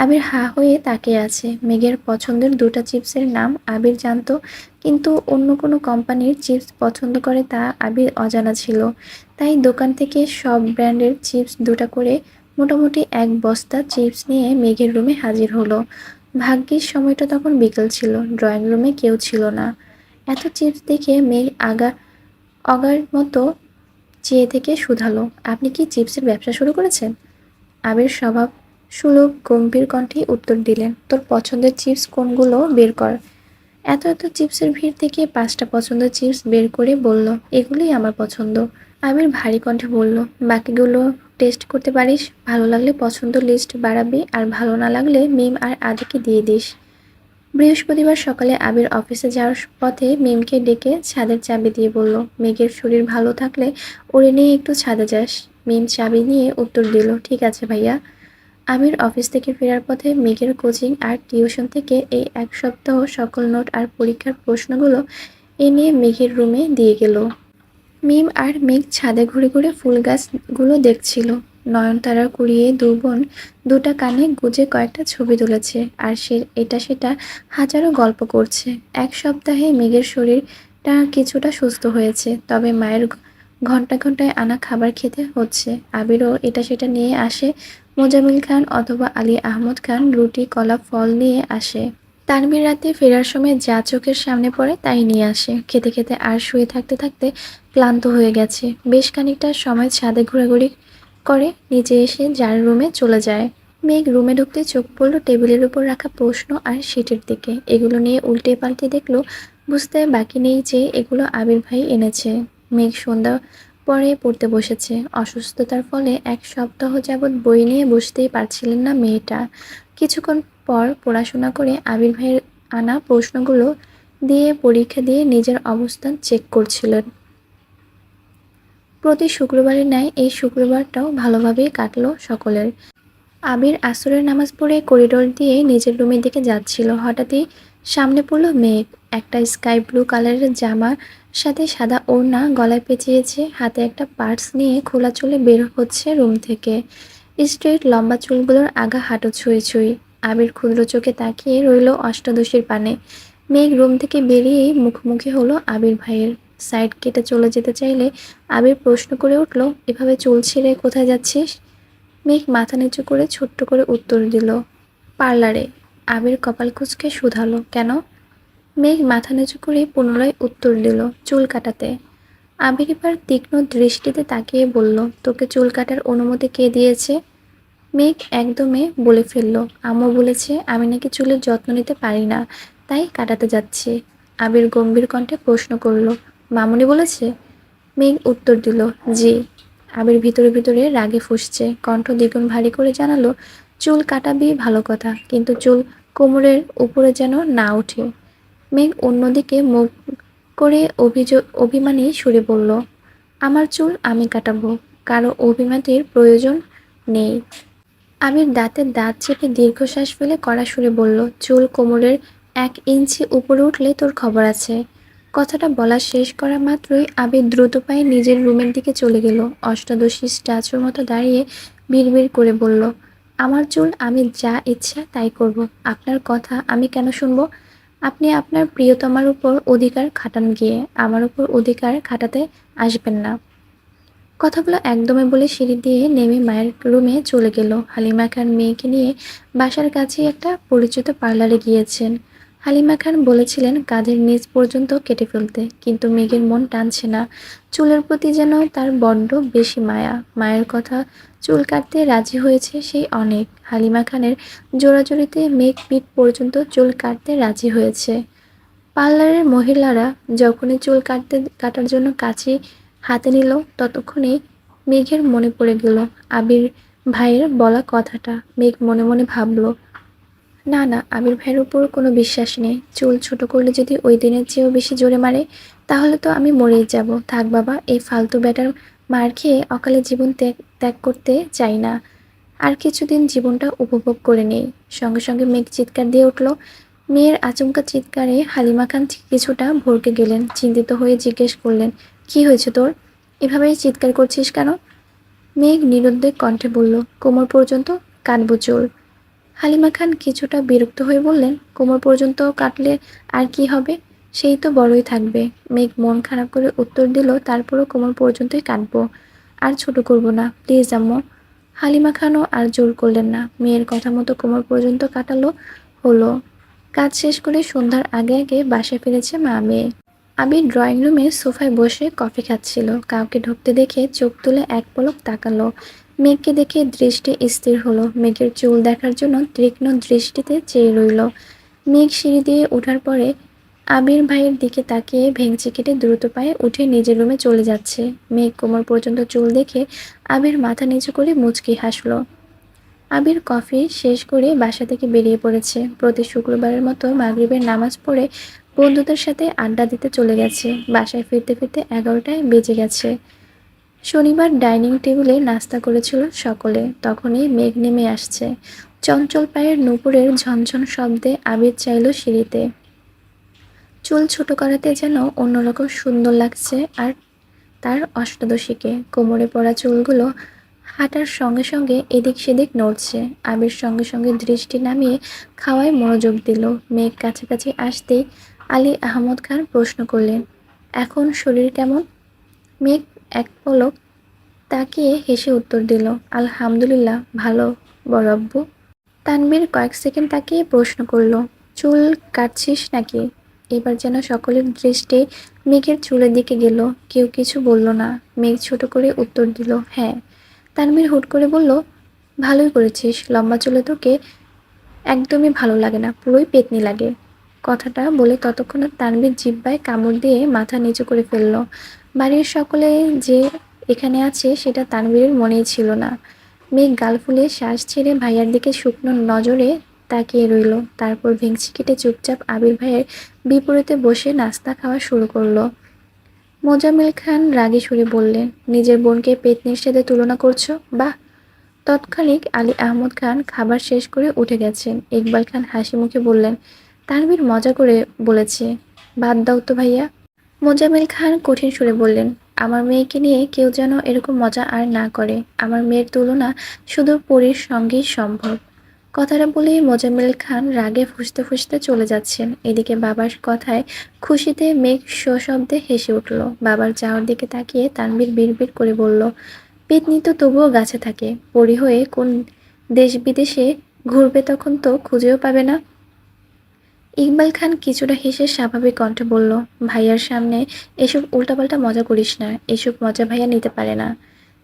আবির হাঁ হয়ে তাকিয়ে আছে। মেঘের পছন্দের ২টা চিপসের নাম আবির জানত, কিন্তু অন্য কোনো কোম্পানির চিপস পছন্দ করে তা আবির অজানা ছিল। তাই দোকান থেকে সব ব্র্যান্ডের চিপস ২টা করে মোটামুটি ১ বস্তা চিপস নিয়ে মেঘের রুমে হাজির হলো। ভাগ্যিস সময়টা তখন বিকেল ছিল, ড্রয়িং রুমে কেউ ছিল না। এত চিপস দেখে মেঘ অগার মতো চেয়ে থেকে শুধালো, আপনি কি চিপসের ব্যবসা শুরু করেছেন? আবির স্বভাব সুলভ গম্ভীর কণ্ঠেই উত্তর দিলেন, তোর পছন্দের চিপস কোনগুলো বের কর। এত এত চিপসের ভিড় থেকে ৫টা পছন্দের চিপস বের করে বলল, এগুলোই আমার পছন্দ। আবির ভারী কণ্ঠে বলল, বাকিগুলো টেস্ট করতে পারিস, ভালো লাগলে পছন্দ লিস্ট বাড়াবি, আর ভালো না লাগলে মিম আর আদিকে দিয়ে দিস। বৃহস্পতিবার সকালে আবির অফিসে যাওয়ার পথে মিমকে ডেকে ছাদের চাবি দিয়ে বলল, মেঘের শরীর ভালো থাকলে ওরে নিয়ে একটু ছাদে যাস। মিম চাবি নিয়ে উত্তর দিল, ঠিক আছে ভাইয়া। আবির অফিস থেকে ফেরার পথে মেঘের কোচিং আর টিউশন থেকে এই ১ সপ্তাহ সকল নোট আর পরীক্ষার প্রশ্নগুলো এনে মেঘের রুমে দিয়ে গেল। মিম আর মেঘ ছাদে ঘুরে ঘুরে ফুল গাছগুলো দেখছিল। নয়নতারা কুড়িয়ে ২ বোন ২টা কানে গুজে কয়েকটা ছবি তুলেছে, আর সে এটা সেটা হাজারো গল্প করছে। ১ সপ্তাহে মেঘের শরীরটা কিছুটা সুস্থ হয়েছে, তবে মায়ের ঘন্টায় ঘন্টায় আনা খাবার খেতে হচ্ছে। আবিরও এটা সেটা নিয়ে আসে। মোজাম্মেল খান অথবা আলী আহমদ খান রুটি, কলা, ফল নিয়ে আসে। তানভীর রাতে ফেরার সময় যা চোখের সামনে পড়ে তাই নিয়ে আসে। খেতে খেতে আর শুয়ে থাকতে থাকতে ক্লান্ত হয়ে গেছে। বেশ খানিকটা সময় ছাদে ঘোরাঘুরি করে নিচে এসে যার রুমে চলে যায়। মেঘ রুমে ঢুকতে চোখ পড়ল টেবিলের উপর রাখা প্রশ্ন আর শিটের দিকে। এগুলো নিয়ে উল্টে পাল্টে দেখলো, বুঝতে বাকি নেই যে এগুলো আবির ভাই এনেছে। মেঘ সন্ধ্যা পরে পড়তে বসেছে। অসুস্থতার ফলে ১ সপ্তাহ যাবৎ বই নিয়ে বসতেই পারছিলেন না মেয়েটা। কিছুক্ষণ পর পড়াশোনা করে আবির ভাইয়ের আনা প্রশ্নগুলো দিয়ে পরীক্ষা দিয়ে নিজের অবস্থান চেক করছিলেন। প্রতি শুক্রবারের ন্যায় এই শুক্রবারটাও ভালোভাবেই কাটলো সকলের। আবির আসরের নামাজ পড়ে করিডোর দিয়ে নিজের রুমের দিকে যাচ্ছিল। হঠাৎই সামনে পড়ল মেঘ। একটা স্কাই ব্লু কালারের জামার সাথে সাদা ওড়না গলায় পেঁচিয়েছে, হাতে একটা পার্স নিয়ে খোলা চুলে বের হচ্ছে রুম থেকে। স্ট্রেট লম্বা চুলগুলোর আগা হাঁটু ছুঁই ছুঁই। আবির ক্ষুদ্র চোখে তাকিয়ে রইল অষ্টাদশীর পানে। মেঘ রুম থেকে বেরিয়েই মুখোমুখি হলো আবির ভাইয়ের। সাইড কেটে চলে যেতে চাইলে আবির প্রশ্ন করে উঠল, এভাবে চুল ছিঁড়ে কোথায় যাচ্ছিস? মেঘ মাথা নিচু করে ছোট্ট করে উত্তর দিল, পার্লারে। আবির কপাল কুঁচকে শুধালো, কেন? মেঘ মাথা নিচু করে পুনরায় উত্তর দিল, চুল কাটাতে। আবির এবার তীক্ষ্ণ দৃষ্টিতে তাকিয়ে বলল, তোকে চুল কাটার অনুমতি কে দিয়েছে? মেঘ একদমে বলে ফেলল, আম্মু বলেছে আমি নাকি চুলের যত্ন নিতে পারি না, তাই কাটাতে যাচ্ছি। আবির গম্ভীর কণ্ঠে প্রশ্ন করল, মামুনি বলেছে? মেঘ উত্তর দিল, জি। আবির ভিতরে ভিতরে রাগে ফুঁসছে, কণ্ঠ দ্বিগুণ ভারী করে জানালো, চুল কাটাবি ভালো কথা, কিন্তু চুল কোমরের উপরে যেন না ওঠে। মেঘ অন্যদিকে মুখ করে অভিমানী সুরে বলল, আমার চুল আমি কাটাবো, কারো অভিমানের প্রয়োজন নেই। আবির দাঁতে দাঁত চেপে দীর্ঘশ্বাস ফেলে কড়া সুরে বলল, চুল কোমরের ১ ইঞ্চি উপরে উঠলে তোর খবর আছে। কথাটা বলা শেষ করা মাত্রই আবির দ্রুত পায়ে নিজের রুমের দিকে চলে গেল। অষ্টাদশী স্ট্যাচুর মতো দাঁড়িয়ে বিড়বিড় করে বলল, আমার চুল আমি যা ইচ্ছা তাই করব। আপনার কথা আমি কেন শুনবো? আপনি আপনার প্রিয়তমার উপর অধিকার খাটান গিয়ে, আমার উপর অধিকার খাটাতে আসবেন না। কথাগুলো একদমই বলে সিঁড়ি দিয়ে নেমে মায়ের রুমে চলে গেল। হালিমা খান মেয়েকে নিয়ে বাসার কাছেই একটা পরিচিত পার্লারে গিয়েছেন। হালিমা খান বলেছিলেন কাঁধের নিচ পর্যন্ত কেটে ফেলতে, কিন্তু মেঘের মন টানছে না। চুলের প্রতি যেন তার বড্ড বেশি মায়া। মায়ের কথা চুল কাটতে রাজি হয়েছে সেই অনেক। হালিমা খানের জোরাজুরিতে মেঘ পিঠ পর্যন্ত চুল কাটতে রাজি হয়েছে। পার্লারের মহিলারা যখনই চুল কাটার জন্য কাঁচি হাতে নিল, ততক্ষণেই মেঘের মনে পড়ে গেল আবির ভাইয়ের বলা কথাটা। মেঘ মনে মনে ভাবল, না না, আবির ভাইয়ের উপর কোনো বিশ্বাস নেই। চুল ছোট করলে যদি ওই দিনের চেয়েও বেশি জোরে মারে, তাহলে তো আমি মরেই যাব। থাক বাবা, এই ফালতু ব্যাটার মার খেয়ে অকালে জীবন ত্যাগ ত্যাগ করতে চাই না। আর কিছুদিন জীবনটা উপভোগ করে নেই। সঙ্গে সঙ্গে মেঘ চিৎকার দিয়ে উঠল। মেয়ের আচমকা চিৎকারে হালিমা খান কিছুটা ভড়কে গেলেন। চিন্তিত হয়ে জিজ্ঞেস করলেন, কি হয়েছে তোর? এভাবেই চিৎকার করছিস কেন? মেঘ নিরুদ্বেগ কণ্ঠে বলল, কোমর পর্যন্ত কাটবো চুল। হালিমা খান কিছুটা বিরক্ত হয়ে বললেন, কোমর পর্যন্ত কাটলে আর কি হবে? সেই তো বড়ই থাকবে। মেঘ মন খারাপ করে উত্তর দিল, তারপরও কোমর পর্যন্তই কাটবো, আর ছোট করব না, প্লিজ আম্মু। হালিমা খানও আর জোর করলেন না। মেয়ের কথা মতো কোমর পর্যন্ত কাটালো হলো। কাজ শেষ করে সন্ধ্যার আগে আগে বাসায় ফিরেছে মা মেয়ে। আবির ড্রয়িং রুমে সোফায় বসে কফি খাচ্ছিল। কাউকে ঢুকতে দেখে চোখ তুলে এক পলক তাকালো। মেঘকে দেখে দৃষ্টি স্থির হলো। মেঘের চুল দেখার জন্য তীক্ষ্ণ দৃষ্টিতে চেয়ে রইল। মেঘ সিঁড়ি দিয়ে ওঠার পরে আবির ভাইয়ের দিকে তাকিয়ে ভেঙচি কেটে দ্রুত পায়ে উঠে নিজের রুমে চলে যাচ্ছে। মেঘ কোমর পর্যন্ত চুল দেখে আবির মাথা নিচু করে মুচকি হাসলো। আবির কফি শেষ করে বাসা থেকে বেরিয়ে পড়েছে। প্রতি শুক্রবারের মতো মাগরিবের নামাজ পড়ে বন্ধুদের সাথে আড্ডা দিতে চলে গেছে। বাসায় ফিরতে ফিরতে 11টায় বেজে গেছে। শনিবার ডাইনিং টেবিলে নাস্তা করেছিল সকলে। তখনই মেঘ নেমে আসছে। চঞ্চল পায়ের নূপুরের ঝনঝন শব্দে আবির চাইল সিঁড়িতে। চুল ছোট করাতে যেন অন্যরকম সুন্দর লাগছে আর তার অষ্টাদশীকে। কোমরে পড়া চুলগুলো হাঁটার সঙ্গে সঙ্গে এদিক সেদিক নড়ছে। আবির সঙ্গে সঙ্গে দৃষ্টি নামিয়ে খাওয়ায় মনোযোগ দিল। মেঘ কাছাকাছি আসতেই আলী আহমদ খান প্রশ্ন করলেন, এখন শরীর কেমন? মেঘ এক পলক তাকিয়ে হেসে উত্তর দিল, আলহামদুলিল্লাহ, ভালো বড় আব্বু। তানবীর কয়েক সেকেন্ড তাকিয়ে প্রশ্ন করল, চুল কাটছিস নাকি? এবার যেন সকলের দৃষ্টি মেঘের চুলের দিকে গেল। কেউ কিছু বলল না। মেঘ ছোট করে উত্তর দিল, হ্যাঁ। তানবীর হুট করে বলল, ভালোই করেছিস, লম্বা চুলে তোকে একদমই ভালো লাগে না, পুরোই পেতনি লাগে। কথাটা বলে ততক্ষণে তানবীর জিহ্বায় কামড় দিয়ে মাথা নিচু করে ফেলল। বাড়ির সকলে যে এখানে আছে সেটা তানবীরের মনেই ছিল না। মেঘ গাল ফুলে শ্বাস ছেড়ে ভাইয়ার দিকে শুকনো নজরে তাকিয়ে রইল। তারপর ভেংচি কেটে চুপচাপ আবির ভাইয়ের বিপরীতে বসে নাস্তা খাওয়া শুরু করলো। মোজাম্মেল খান রাগী সুরে বললেন, নিজের বোনকে পেতনির সাথে তুলনা করছো? বাহ। তৎক্ষণিক আলী আহমদ খান খাবার শেষ করে উঠে গেছেন। ইকবাল খান হাসি মুখে বললেন, তানভীর মজা করে বলেছে, বাদ দাও তো ভাইয়া। মোজাম্মেল খান কঠিন সুরে বললেন, আমার মেয়েকে নিয়ে কেউ যেন এরকম মজা আর না করে। আমার মেয়ের তুলনা শুধু পরীর সঙ্গেই সম্ভব। কথাটা বলেই মোজাম্মেল খান রাগে ফুঁসতে ফুঁসতে চলে যাচ্ছেন। এদিকে বাবার কথায় খুশিতে মেঘ সশব্দে হেসে উঠল। বাবার চাওয়ার দিকে তাকিয়ে তানভীর বিড়বিড় করে বলল, পেতনি তো তবুও গাছে থাকে, পরী হয়ে কোন দেশ বিদেশে ঘুরবে, তখন তো খুঁজেও পাবে না। ইকবাল খান কিছুটা হেসে স্বাভাবিক কণ্ঠে বলল, ভাইয়ার সামনে এসব উল্টাপাল্টা মজা করিস না, এসব মজা ভাইয়া নিতে পারে না।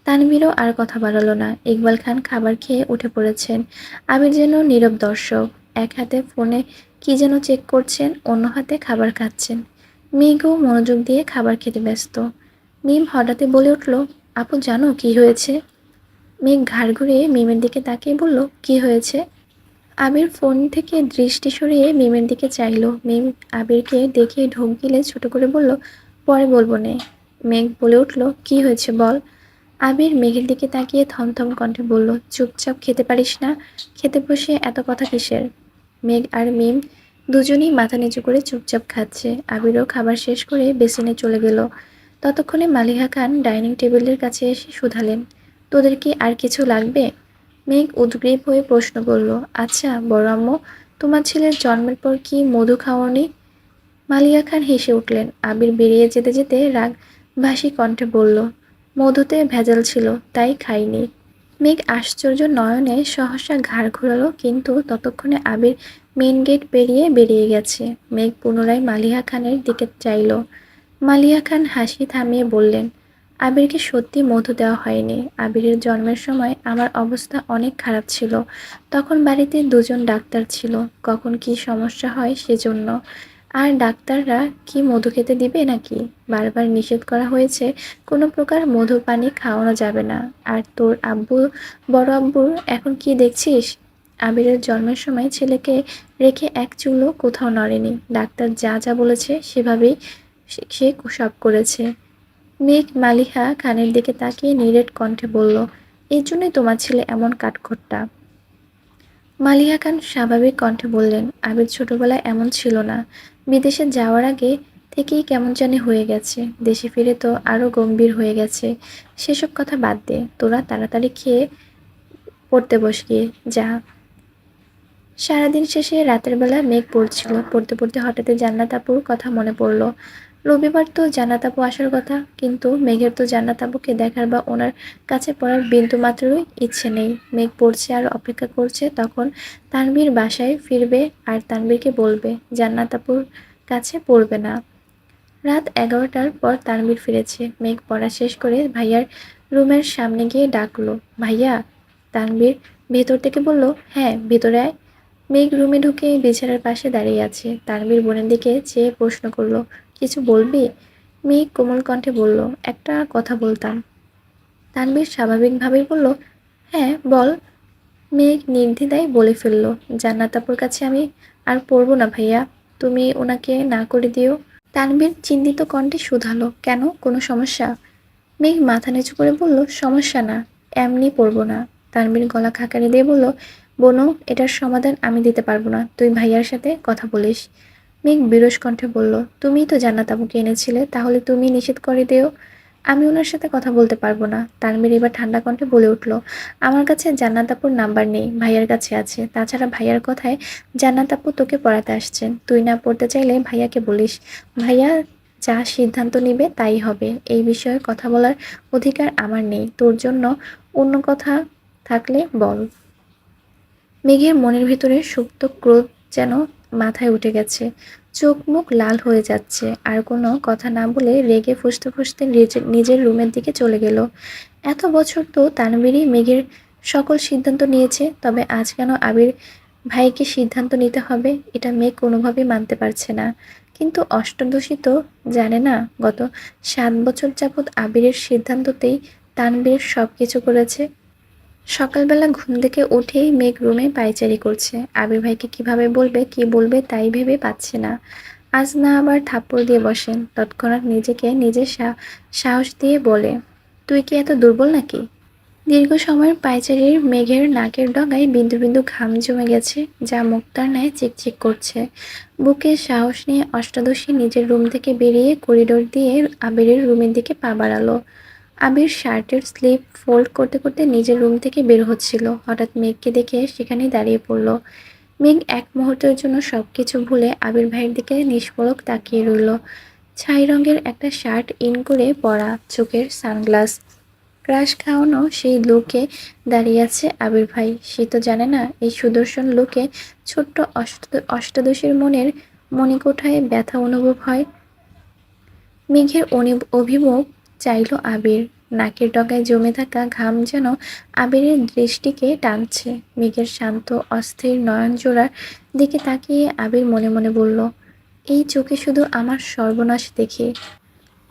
তানভীরও আর কথা বাড়ালো না। ইকবাল খান খাবার খেয়ে উঠে পড়েছেন। আবির যেন নীরব দর্শক। এক হাতে ফোনে কি যেন চেক করছেন, অন্য হাতে খাবার খাচ্ছেন। মেঘও মনোযোগ দিয়ে খাবার খেতে ব্যস্ত। মিম হঠাৎই বলে উঠল, আপু জানো কি হয়েছে? মেঘ ঘাড় ঘুরিয়ে মিমের দিকে তাকিয়ে বলল, কি হয়েছে? আবির ফোন থেকে দৃষ্টি সরিয়ে মিমের দিকে চাইল। মিম আবিরকে দেখে ঢোক গিলে ছোট করে বলল, পরে বলবো নে। মেঘ বলে উঠল, কি হয়েছে বল। আবির মেঘের দিকে তাকিয়ে থমথম কণ্ঠে বলল, চুপচাপ খেতে পারিস না? খেতে বসে এত কথা কিসের? মেঘ আর মিম দুজনেই মাথা নিচু করে চুপচাপ খাচ্ছে। আবিরও খাবার শেষ করে বেসিনে চলে গেল। ততক্ষণে মালিহা খান ডাইনিং টেবিলের কাছে এসে শুধালেন, তোদের কি আর কিছু লাগবে? মেঘ উদ্গ্রীব হয়ে প্রশ্ন করল, আচ্ছা বড় আম্মু, তোমার ছেলের জন্মের পর কি মধু খাওনি? মালিয়া খান হেসে উঠলেন। আবির বেরিয়ে যেতে যেতে রাগ ভাসী কণ্ঠে বলল, মধুতে ভেজাল ছিল, তাই খাইনি। মেঘ আশ্চর্য নয়নে সহসা ঘাড় ঘোরালো, কিন্তু ততক্ষণে আবির মেইন গেট পেরিয়ে বেরিয়ে গেছে। মেঘ পুনরায় মালিহা খানের দিকে চাইল। মালিয়া খান হাসি থামিয়ে বললেন, আবিরকে সত্যি মধু দেওয়া হয়নি। আবিরের জন্মের সময় আমার অবস্থা অনেক খারাপ ছিল। তখন বাড়িতে দুজন ডাক্তার ছিল, কখন কি সমস্যা হয় সেজন্য। আর ডাক্তাররা কি মধু খেতে দিবে নাকি? বারবার নিষেধ করা হয়েছে, কোনো প্রকার মধু পানি খাওয়ানো যাবে না। আর তোর আব্বু, বড় আব্বুর এখন কি দেখছিস? আবিরের জন্মের সময় ছেলেকে রেখে এক চুলও কোথাও নড়েনি। ডাক্তার যা যা বলেছে সেভাবেই সে সব করেছে। মেঘ মালিহা খানের দিকে তাকিয়ে নিরেট কণ্ঠে বলল, এই জন্যই তোমার ছেলে এমন কাঠখোট্টা। মালিহা খান স্বাভাবিক কণ্ঠে বললেন, আবির ছোটবেলায় এমন ছিল না। বিদেশে যাওয়ার আগে থেকেই কেমন জানি হয়ে গেছে। দেশে ফিরে তো আরো গম্ভীর হয়ে গেছে। সেসব কথা বাদ দে, তোরা তাড়াতাড়ি খেয়ে পড়তে বস গিয়ে, যা। সারাদিন শেষে রাতের বেলা মেঘ পড়ছিল। পড়তে পড়তে হঠাৎই জান্নাত আপুর কথা মনে পড়ল। রবিবার তো জান্নাত আপু আসার কথা, কিন্তু মেঘের তো জান্নাত আপুকে দেখার বা ওনার কাছে পড়ার বিন্দুমাত্রই ইচ্ছে নেই। মেঘ পড়ছে আর অপেক্ষা করছে তখন তানভীর বাসায় ফিরবে আর তানভীরকে বলবে জান্নাত আপুর কাছে পড়বে না। রাত 11টার পর তানভীর ফিরেছে। মেঘ পড়া শেষ করে ভাইয়ার রুমের সামনে গিয়ে ডাকলো, ভাইয়া। তানভীর ভেতর থেকে বলল, হ্যাঁ ভেতরে আয়। মেঘ রুমে ঢুকে বিছানার পাশে দাঁড়িয়ে আছে। তানভীর বোনের দিকে চেয়ে প্রশ্ন করলো, কিছু বলবি? মেঘ কোমল কণ্ঠে বলল, একটা কথা বলতাম। তানভীর স্বাভাবিকভাবেই বলল, হ্যাঁ বল। মেঘ নির্দ্বিধায় বলে ফেলল, জান্নাত আপুর কাছে আমি আর পড়বো না ভাইয়া, তুমি ওনাকে না করে দিও। তানভীর চিন্তিত কণ্ঠে শুধালো, কেন, কোনো সমস্যা? মেঘ মাথা নিচু করে বলল, সমস্যা না, এমনি পড়বো না। তানভীর গলা খাকারি দিয়ে বলল, বোনো, এটার সমাধান আমি দিতে পারবো না, তুই ভাইয়ার সাথে কথা বলিস। মেঘ বিরস কণ্ঠে বলল, তুমিই তো জান্নাত আপুকে এনেছিলে, তাহলে তুমি নিষেধ করে দিও। আমি ওনার সাথে কথা বলতে পারবো না। তানভীর এবার ঠান্ডা কণ্ঠে বলে উঠল, আমার কাছে জান্নাত আপুর নাম্বার নেই, ভাইয়ার কাছে আছে। তাছাড়া ভাইয়ার কথায় জান্নাত আপু তোকে পড়াতে আসছেন, তুই না পড়তে চাইলে ভাইয়াকে বলিস। ভাইয়া যা সিদ্ধান্ত নিবে তাই হবে। এই বিষয়ে কথা বলার অধিকার আমার নেই। তোর জন্য অন্য কথা থাকলে বল। মেঘের মনের ভিতরে সুপ্ত ক্রোধ যেন মাথায় উঠে গেছে। চোখ মুখ লাল হয়ে যাচ্ছে। আর কোনো কথা না বলে রেগে ফুঁসতে ফুঁসতে নিজের রুমের দিকে চলে গেল। এত বছর তো তানভীরই মেঘের সকল সিদ্ধান্ত নিয়েছে, তবে আজ কেন আবির ভাইকে সিদ্ধান্ত নিতে হবে, এটা মেঘ কোনোভাবেই মানতে পারছে না। কিন্তু অষ্টদশী তো জানে না, গত 7 বছর যাবৎ আবিরের সিদ্ধান্ততেই তানভীর সব কিছু করেছে। সকালবেলা ঘুম থেকে উঠেই মেঘ রুমে পায়চারি করছে। আবির ভাইকে কিভাবে বলবে, কি বলবে তাই ভেবে পাচ্ছে না। আজ না আবার থাপ্পড় দিয়ে বসেন। তৎক্ষণাৎ নিজেকে নিজে সাহস দিয়ে বলে, তুই কি এত দুর্বল নাকি? দীর্ঘ সময়ের পায়চারির মেঘের নাকের ডগায় বিন্দু বিন্দু ঘাম জমে গেছে, যা মুক্তার ন্যায় চিকচিক করছে। বুকে সাহস নিয়ে অষ্টাদশী নিজের রুম থেকে বেরিয়ে করিডোর দিয়ে আবিরের রুমের দিকে পা বাড়ালো। আবির শার্টের স্লিভ ফোল্ড করতে করতে নিজের রুম থেকে বের হচ্ছিল। হঠাৎ মেঘকে দেখে সেখানেই দাঁড়িয়ে পড়ল। মেঘ এক মুহূর্তের জন্য সবকিছু ভুলে আবির ভাইয়ের দিকে নিষ্পলক তাকিয়ে রইল। ছাই রঙের একটা শার্ট ইন করে পরা, চোখের সানগ্লাস, ক্রাশ খাওয়ানো সেই লুকে দাঁড়িয়ে আছে আবির ভাই। সে তো জানে না এই সুদর্শন লুকে ছোট্ট অষ্টাদশীর মনের মণিকোঠায় ব্যথা অনুভব হয়। মেঘের অভিমুখ চাইল আবির। নাকের ডগায় জমে থাকা ঘাম যেন আবিরের দৃষ্টিকে টানছে। মেঘের শান্ত অস্থির নয়নজোড়ার দিকে তাকিয়ে আবির মনে মনে বলল, এই চোখে শুধু আমার সর্বনাশ দেখি।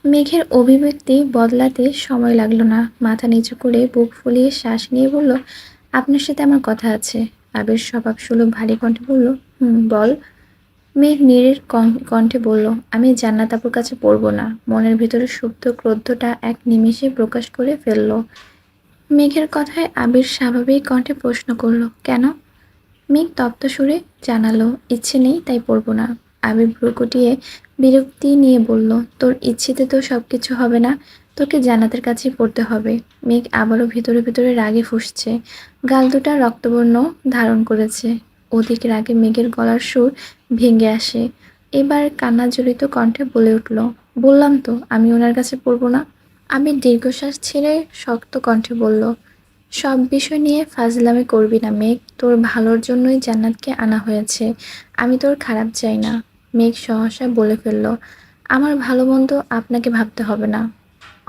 মেঘের অভিব্যক্তি বদলাতে সময় লাগলো না। মাথা নিচু করে বুক ফুলিয়ে শ্বাস নিয়ে বলল, আপনার সাথে আমার কথা আছে। আবির স্বভাব সুলভ ভারী কণ্ঠে বলল, বল। মেঘ নীরের কণ্ঠে বলল, আমি জান্নাত আপুর কাছে পড়বো না। মনের ভিতরে সুপ্ত ক্রোধটা এক নিমেষে প্রকাশ করে ফেলল। মেঘের কথায় আবির স্বাভাবিক কণ্ঠে প্রশ্ন করল, কেন? মেঘ তপ্ত সুরে জানালো, ইচ্ছে নেই তাই পড়বো না। আবির ভ্রু কুটিয়ে বিরক্তি নিয়ে বলল, তোর ইচ্ছেতে তো সবকিছু হবে না। তোকে জান্নাতের কাছেই পড়তে হবে। মেঘ আবারও ভিতরে ভিতরে রাগে ফুঁসছে, গাল দুটা রক্তবর্ণ ধারণ করেছে। অধিক রাগে মেঘের গলার সুর ভেঙে আসে। এবার কান্না জড়িত কণ্ঠে বলে উঠল, বললাম তো আমি ওনার কাছে পড়বো না। আমি দীর্ঘশ্বাস ছেড়ে শক্ত কণ্ঠে বলল, সব বিষয় নিয়ে ফাজলামি করবি না মেঘ, তোর ভালোর জন্যই জান্নাতকে আনা হয়েছে, আমি তোর খারাপ চাই না। মেঘ সহসা বলে ফেলল, আমার ভালো মন্দ আপনাকে ভাবতে হবে না।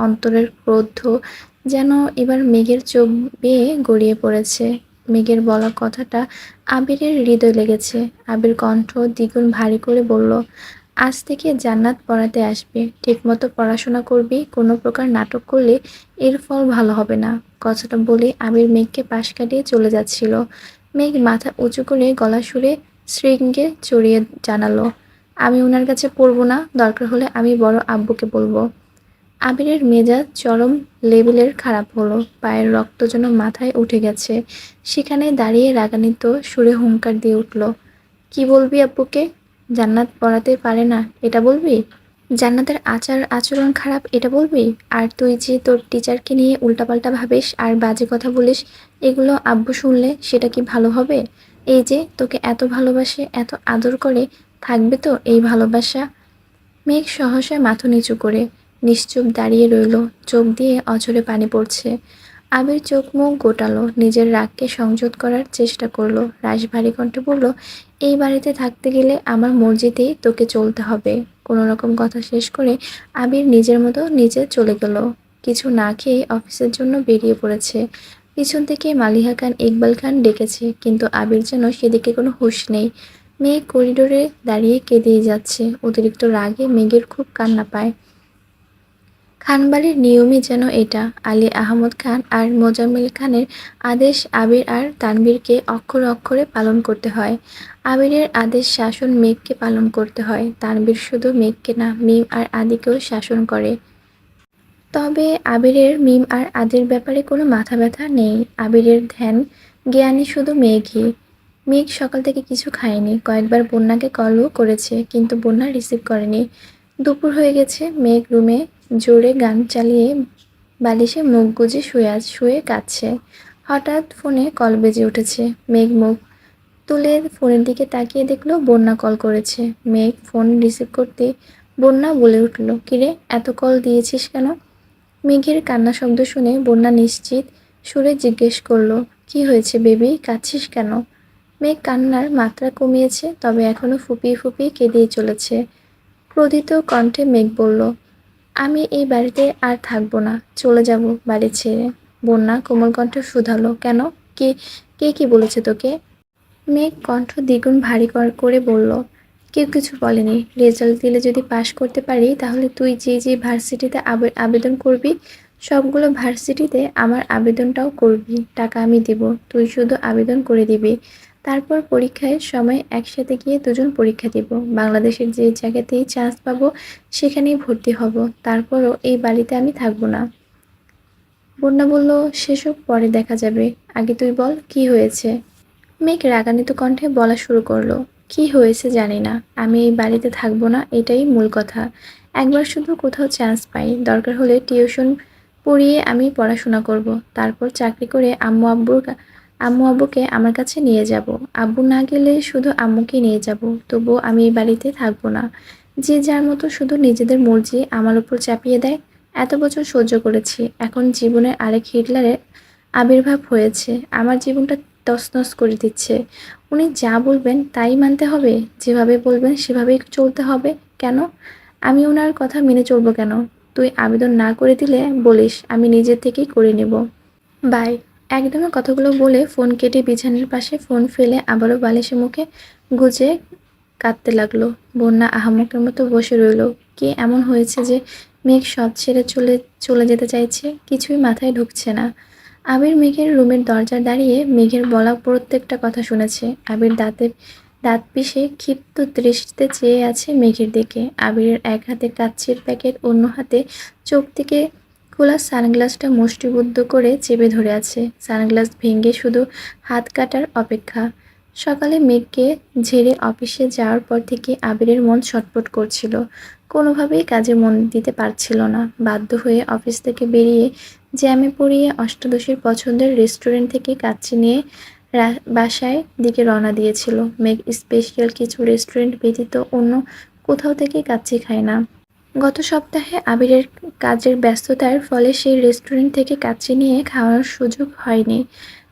অন্তরের ক্রোধ যেন এবার মেঘের চোখ বেয়ে গড়িয়ে পড়েছে। মেঘের বলা কথাটা আবিরের হৃদয় লেগেছে। আবির কণ্ঠ দ্বিগুণ ভারী করে বলল, আজ থেকে জান্নাত পড়াতে আসবে, ঠিকমতো পড়াশোনা করবি, কোনো প্রকার নাটক করলে এর ফল ভালো হবে না। কথাটা বলে আবির মেঘকে পাশ কাটিয়ে চলে যাচ্ছিল। মেঘ মাথা উঁচু করে গলা সুরে শৃঙ্গে চড়িয়ে জানালো, আমি ওনার কাছে পড়বো না, দরকার হলে আমি বড় আব্বুকে বলবো। আবিরের মেজাজ চরম লেভেলের খারাপ হলো। পায়ের রক্ত যেন মাথায় উঠে গেছে। সেখানে দাঁড়িয়ে রাগান্বিত সুরে হুংকার দিয়ে উঠল, কি বলবি আব্বুকে? জান্নাত পড়াতে পারে না এটা বলবি? জান্নাতের আচার আচরণ খারাপ এটা বলবি? আর তুই যে তোর টিচারকে নিয়ে উল্টাপাল্টা ভাবিস আর বাজে কথা বলিস, এগুলো আব্বু শুনলে সেটা কি ভালো হবে? এই যে তোকে এত ভালোবাসে, এত আদর করে, থাকবে তো এই ভালোবাসা? মেঘ সহসা মাথা নিচু করে নিশ্চুপ দাঁড়িয়ে রইল, চোখ দিয়ে অঝরে পানি পড়ছে। আবির চোখ মুখ গোটালো, নিজের রাগকে সংযত করার চেষ্টা করলো। রাশভারী কণ্ঠে বলল, এই বাড়িতে থাকতে গেলে আমার মর্জিতেই তোকে চলতে হবে। কোনো রকম কথা শেষ করে আবির নিজের মতো নিজে চলে গেল। কিছু না খেয়ে অফিসের জন্য বেরিয়ে পড়েছে। পিছন থেকে মালিহা খান, ইকবাল খান ডেকেছে, কিন্তু আবির যেন সেদিকে কোনো হুঁশ নেই। মেঘ করিডোরে দাঁড়িয়ে কেঁদেই যাচ্ছে। অতিরিক্ত রাগে মেঘের খুব কান্না পায়। খানবাড়ির নিয়মই যেন এটা। আলী আহমদ খান আর মোজাম্মেল খানের আদেশ আবির আর তানভীরকে অক্ষরে অক্ষরে পালন করতে হয়। আবিরের আদেশ শাসন মেঘকে পালন করতে হয়। তানভীর শুধু মেঘকে না, মিম আর আদিকেও শাসন করে। তবে আবিরের মিম আর আদির ব্যাপারে কোনো মাথা ব্যথা নেই। আবিরের ধ্যান জ্ঞানী শুধু মেঘই। মেঘ সকাল থেকে কিছু খায়নি। কয়েকবার বন্যাকে কলও করেছে, কিন্তু বন্যা রিসিভ করেনি। দুপুর হয়ে গেছে। মেঘ রুমে জোরে গান চালিয়ে বালিশে মুখ গুজে শুয়ে কাঁদছে। হঠাৎ ফোনে কল বেজে উঠেছে। মেঘ মুখ তুলে ফোনের দিকে তাকিয়ে দেখলো বন্যা কল করেছে। মেঘ ফোন রিসিভ করতে বন্যা বলে উঠল, কিরে এত কল দিয়েছিস কেন? মেঘের কান্না শব্দ শুনে বন্যা নিশ্চিত সুরে জিজ্ঞেস করলো, কি হয়েছে বেবি, কাঁদছিস কেন? মেঘ কান্নার মাত্রা কমিয়েছে, তবে এখনো ফুপিয়ে ফুপিয়ে কেঁদেই চলেছে। ক্রোধিত কণ্ঠে মেঘ বলল, আমি এই বাড়িতে আর থাকবো না, চলে যাব বাড়ি ছেড়ে। বন্যা কোমল কণ্ঠে শুধালো, কেন? কে কে কি বলেছে তোকে? মেঘ কণ্ঠ দ্বিগুণ ভারী করে বলল, কেউ কিছু বলেনি। রেজাল্ট দিলে যদি পাশ করতে পারি, তাহলে তুই যে যে ভার্সিটিতে আবেদন করবি, সবগুলো ভার্সিটিতে আমার আবেদনটাও করবি। টাকা আমি দিব, তুই শুধু আবেদন করে দিবি। তারপর পরীক্ষায় সময় একসাথে গিয়ে দুজন পরীক্ষা দিব। বাংলাদেশের যে জায়গাতেই চান্স পাবো সেখানেই ভর্তি হব। তারপরও এই বাড়িতে আমি থাকবো না। বন্যা বলল, সেসব পরে দেখা যাবে, আগে তুই বল কি হয়েছে। মেঘ রাগান্বিত কণ্ঠে বলা শুরু করলো, কি হয়েছে জানি না, আমি এই বাড়িতে থাকবো না, এটাই মূল কথা। একবার শুধু কোথাও চান্স পাই, দরকার হলে টিউশন পড়িয়ে আমি পড়াশোনা করব। তারপর চাকরি করে আম্মু আব্বুকে আমার কাছে নিয়ে যাব। আব্বু না গেলে শুধু আম্মুকে নিয়ে যাব। তবুও আমি এই বাড়িতে থাকবো না। যে যার মতো শুধু নিজেদের মর্জি আমার উপর চাপিয়ে দেয়। এত বছর সহ্য করেছি, এখন জীবনের আরেক হিটলারের আবির্ভাব হয়েছে। আমার জীবনটা তছনছ করে দিচ্ছে। উনি যা বলবেন তাই মানতে হবে, যেভাবে বলবেন সেভাবেই চলতে হবে। কেন? আমি ওনার কথা মেনে চলবো কেন? তুই আবেদন না করে দিলে বলিস, আমি নিজে থেকেই করে নেব। বাই। একদমই কথাগুলো বলে ফোন কেটে বিছানার পাশে ফোন ফেলে আবারও বালিশে মুখে গুজে কাঁদতে লাগলো। বন্যা আহাম্মকের মতো বসে রইল। কি এমন হয়েছে যে মেঘ সব ছেড়ে চলে চলে যেতে চাইছে? কিছুই মাথায় ঢুকছে না। আবির মেঘের রুমের দরজায় দাঁড়িয়ে মেঘের বলা প্রত্যেকটা কথা শুনেছে। আবির দাঁত পিষে ক্ষিপ্ত দৃষ্টিতে চেয়ে আছে মেঘের দিকে। আবিরের এক হাতে কাচ্চির প্যাকেট, অন্য হাতে চোখ থেকে খোলা সানগ্লাসটা মুষ্টিবদ্ধ করে চেপে ধরে আছে। সানগ্লাস ভেঙে শুধু হাত কাটার অপেক্ষা। সকালে মেঘকে ঝেড়ে অফিসে যাওয়ার পর থেকে আবিরের মন ছটফট করছিল। কোনোভাবেই কাজে মন দিতে পারছিল না। বাধ্য হয়ে অফিস থেকে বেরিয়ে জ্যামে পড়িয়ে অষ্টাদশীর পছন্দের রেস্টুরেন্ট থেকে কাচ্চি নিয়ে বাসায় দিকে রওনা দিয়েছিল। মেঘ স্পেশাল কিছু রেস্টুরেন্ট ব্যতীত অন্য কোথাও থেকে কাচ্চি খায় না। গত সপ্তাহে আবিরের কাজের ব্যস্ততার ফলে সেই রেস্টুরেন্ট থেকে কাচ্চি নিয়ে খাওয়ার সুযোগ হয়নি।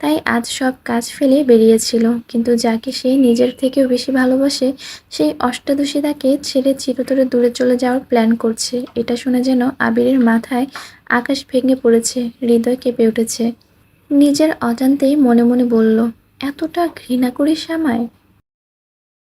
তাই আজ সব কাজ ফেলে বেরিয়েছিল। কিন্তু যাকে সে নিজের থেকেও বেশি ভালোবাসে, সেই অষ্টাদশী তাকে ছেড়ে চিরতরে দূরে চলে যাওয়ার প্ল্যান করছে। এটা শুনে যেন আবিরের মাথায় আকাশ ভেঙে পড়েছে, হৃদয় কেঁপে উঠেছে। নিজের অজান্তেই মনে মনে বলল, এতটা ঘৃণা করিস আমায়?